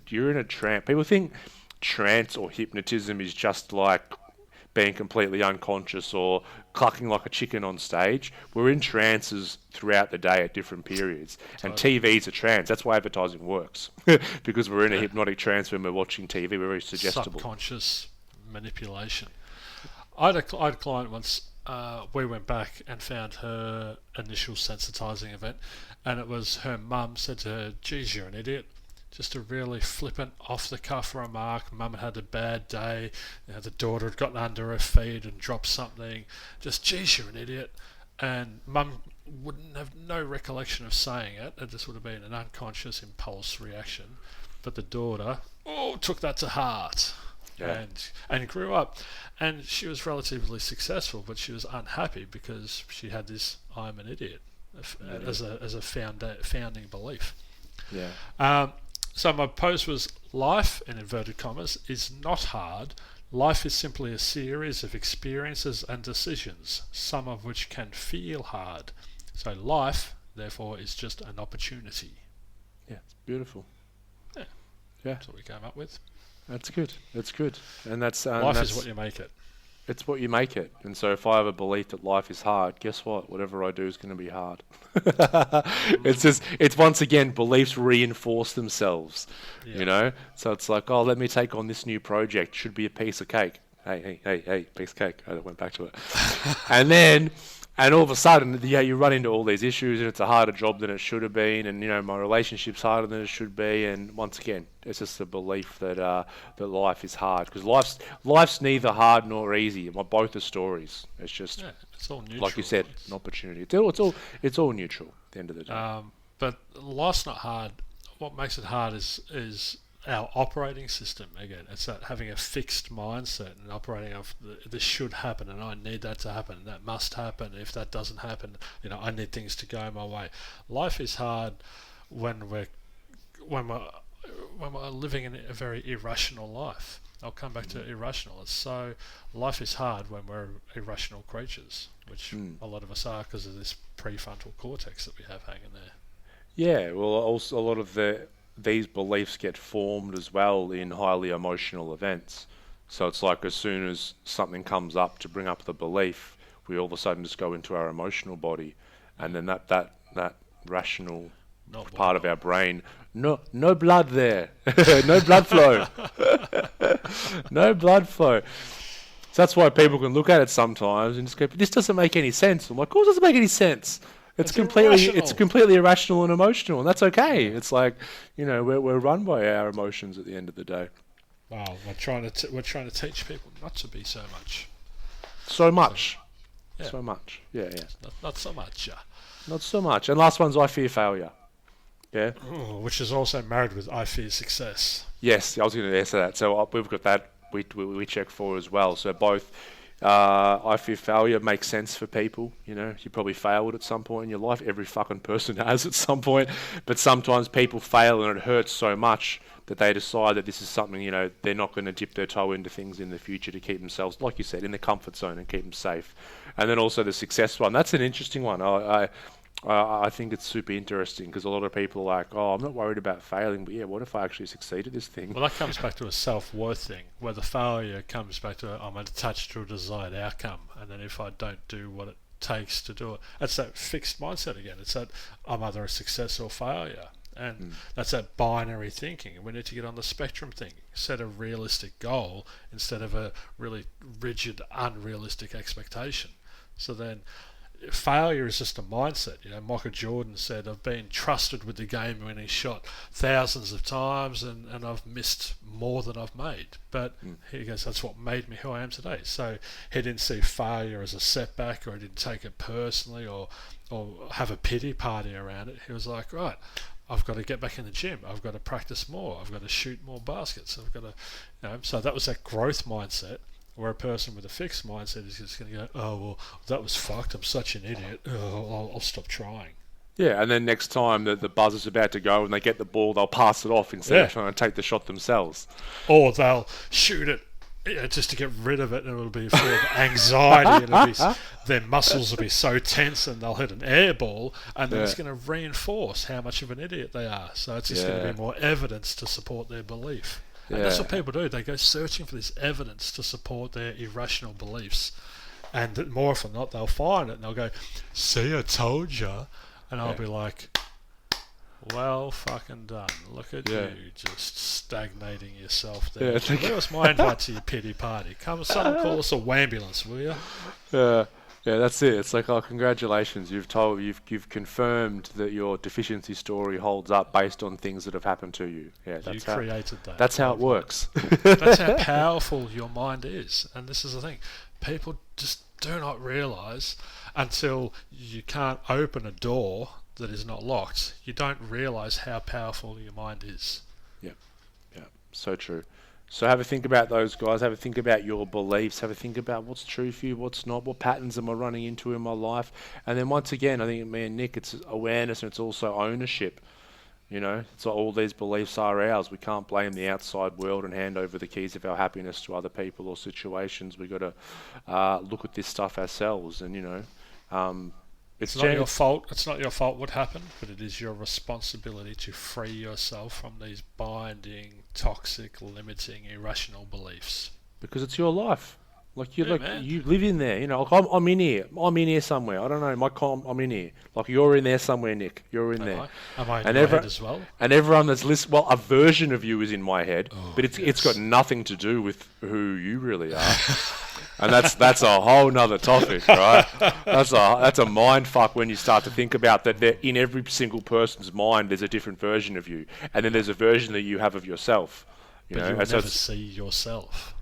you're in a trance. People think trance or hypnotism is just like being completely unconscious or clucking like a chicken on stage. We're in trances throughout the day at different periods. Totally. And TV's a trance. That's why advertising works. Because we're in a hypnotic trance when we're watching TV. We're very suggestible. Subconscious manipulation. I had a client once. We went back and found her initial sensitizing event, and it was her mum said to her, geez, you're an idiot. Just a really flippant, off-the-cuff remark. Mum had a bad day. The daughter had gotten under her feet and dropped something. Just, geez, you're an idiot. And Mum wouldn't have no recollection of saying it. It just would have been an unconscious impulse reaction. But the daughter, took that to heart. Yeah. And grew up. And she was relatively successful, but she was unhappy because she had this I'm an idiot as a founding belief. Yeah. So my post was, life, in inverted commas, is not hard. Life is simply a series of experiences and decisions, some of which can feel hard. So life, therefore, is just an opportunity. Yeah, it's beautiful. Yeah. That's what we came up with. That's good. And that's life is what you make it. It's what you make it. And so if I have a belief that life is hard, guess what? Whatever I do is going to be hard. It's once again, beliefs reinforce themselves, So it's like, oh, let me take on this new project. Should be a piece of cake. Hey, piece of cake. I went back to it. And all of a sudden, you run into all these issues, and it's a harder job than it should have been, and my relationship's harder than it should be. And once again, it's just a belief that that life is hard, because life's neither hard nor easy. Both are stories. It's just it's all neutral. Like you said, an opportunity. It's all neutral at the end of the day. But life's not hard. What makes it hard is our operating system. Again, it's that having a fixed mindset and operating off this should happen, and I need that to happen, and that must happen. If that doesn't happen, I need things to go my way. Life is hard when we're living in a very irrational life. I'll come back to irrational. Life is hard when we're irrational creatures, which a lot of us are because of this prefrontal cortex that we have hanging there. Yeah, well, also a lot of these beliefs get formed as well in highly emotional events. So it's like as soon as something comes up to bring up the belief, we all of a sudden just go into our emotional body, and then that rational part of our brain, no blood there, no blood flow, no blood flow. So that's why people can look at it sometimes and just go, "This doesn't make any sense." I'm like, "Of course, it doesn't make any sense. It's completely irrational and emotional, and that's okay." It's like, we're run by our emotions at the end of the day. Wow, we're trying to teach people not to be so much. So much. Yeah. Not so much. Not so much. And last one's I fear failure. Yeah. Ooh, which is also married with I fear success. Yes, I was going to answer that. So we've got that. We check for as well. So both. I fear failure makes sense for people. You probably failed at some point in your life. Every fucking person has at some point. But sometimes people fail and it hurts so much that they decide that this is something, they're not going to dip their toe into things in the future to keep themselves, like you said, in the comfort zone and keep them safe. And then also the success one. That's an interesting one. I think it's super interesting because a lot of people are like, "Oh, I'm not worried about failing, but yeah, what if I actually succeed at this thing?" Well, that comes back to a self-worth thing, where the failure comes back to I'm attached to a desired outcome, and then if I don't do what it takes to do it, that's that fixed mindset again. It's that I'm either a success or failure, and that's that binary thinking. We need to get on the spectrum thinking, set a realistic goal instead of a really rigid, unrealistic expectation. So then failure is just a mindset. Michael Jordan said, "I've been trusted with the game-winning shot thousands of times, and I've missed more than I've made." But he goes, "That's what made me who I am today." So he didn't see failure as a setback, or he didn't take it personally, or have a pity party around it. He was like, "Right, I've got to get back in the gym. I've got to practice more. I've got to shoot more baskets. I've got to," So that was that growth mindset. Where a person with a fixed mindset is just going to go, "Oh, well, that was fucked. I'm such an idiot. Oh, I'll stop trying." Yeah, and then next time the buzzer's about to go and they get the ball, they'll pass it off instead of trying to take the shot themselves. Or they'll shoot it just to get rid of it, and it'll be full of anxiety, and their muscles will be so tense, and they'll hit an air ball, and then it's going to reinforce how much of an idiot they are. So it's just going to be more evidence to support their belief. And that's what people do. They go searching for this evidence to support their irrational beliefs. And more often than not, they'll find it and they'll go, "See, I told ya." And I'll be like, "Well fucking done. Look at you just stagnating yourself there." Where was my invite to your pity party? Come, someone call us a wambulance, will you? Yeah, that's it. It's like, "Oh, congratulations! You've confirmed that your deficiency story holds up based on things that have happened to you." Yeah, you created that. That's how it works. That's how powerful your mind is, and this is the thing: people just do not realise until you can't open a door that is not locked. You don't realise how powerful your mind is. Yeah, so true. So have a think about those guys, have a think about your beliefs, have a think about what's true for you, what's not, what patterns am I running into in my life. And then once again, I think me and Nick, it's awareness and it's also ownership. So all these beliefs are ours. We can't blame the outside world and hand over the keys of our happiness to other people or situations. We've got to look at this stuff ourselves and, it's not your fault. It's not your fault what happened, but it is your responsibility to free yourself from these binding, toxic, limiting, irrational beliefs. Because it's your life. Like you live in there. I'm in here. I'm in here somewhere. I don't know. I'm in here. Like you're in there somewhere, Nick. You're in there. Am I in my head as well? And everyone that's listening, a version of you is in my head, but it's got nothing to do with who you really are. And that's a whole nother topic, right? That's a mind fuck when you start to think about that. In every single person's mind, there's a different version of you, and then there's a version that you have of yourself. But you'll never see yourself.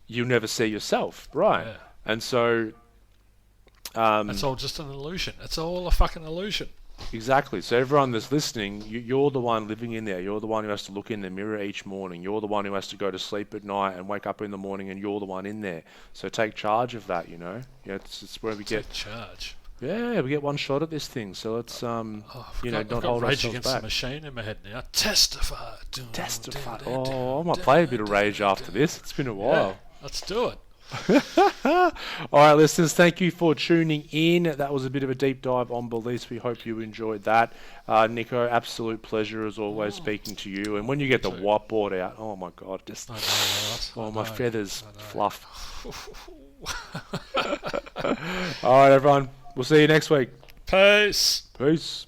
You never see yourself, right? Yeah. And so it's all just an illusion. It's all a fucking illusion. Exactly. So everyone that's listening, you're the one living in there. You're the one who has to look in the mirror each morning. You're the one who has to go to sleep at night and wake up in the morning, and you're the one in there. So take charge of that. It's where we get charge. Yeah, we get one shot at this thing. So let's don't hold Rage ourselves Against back. the Machine in my head now. Testify. Testify. Oh, I might play a bit of Rage after this. It's been a while. Yeah, let's do it. All right, listeners, thank you for tuning in. That was a bit of a deep dive on beliefs. We hope you enjoyed that. Nico, absolute pleasure as always speaking to you. And when you get the whiteboard out, oh my God, just my feathers fluff. All right, everyone, we'll see you next week. Peace. Peace.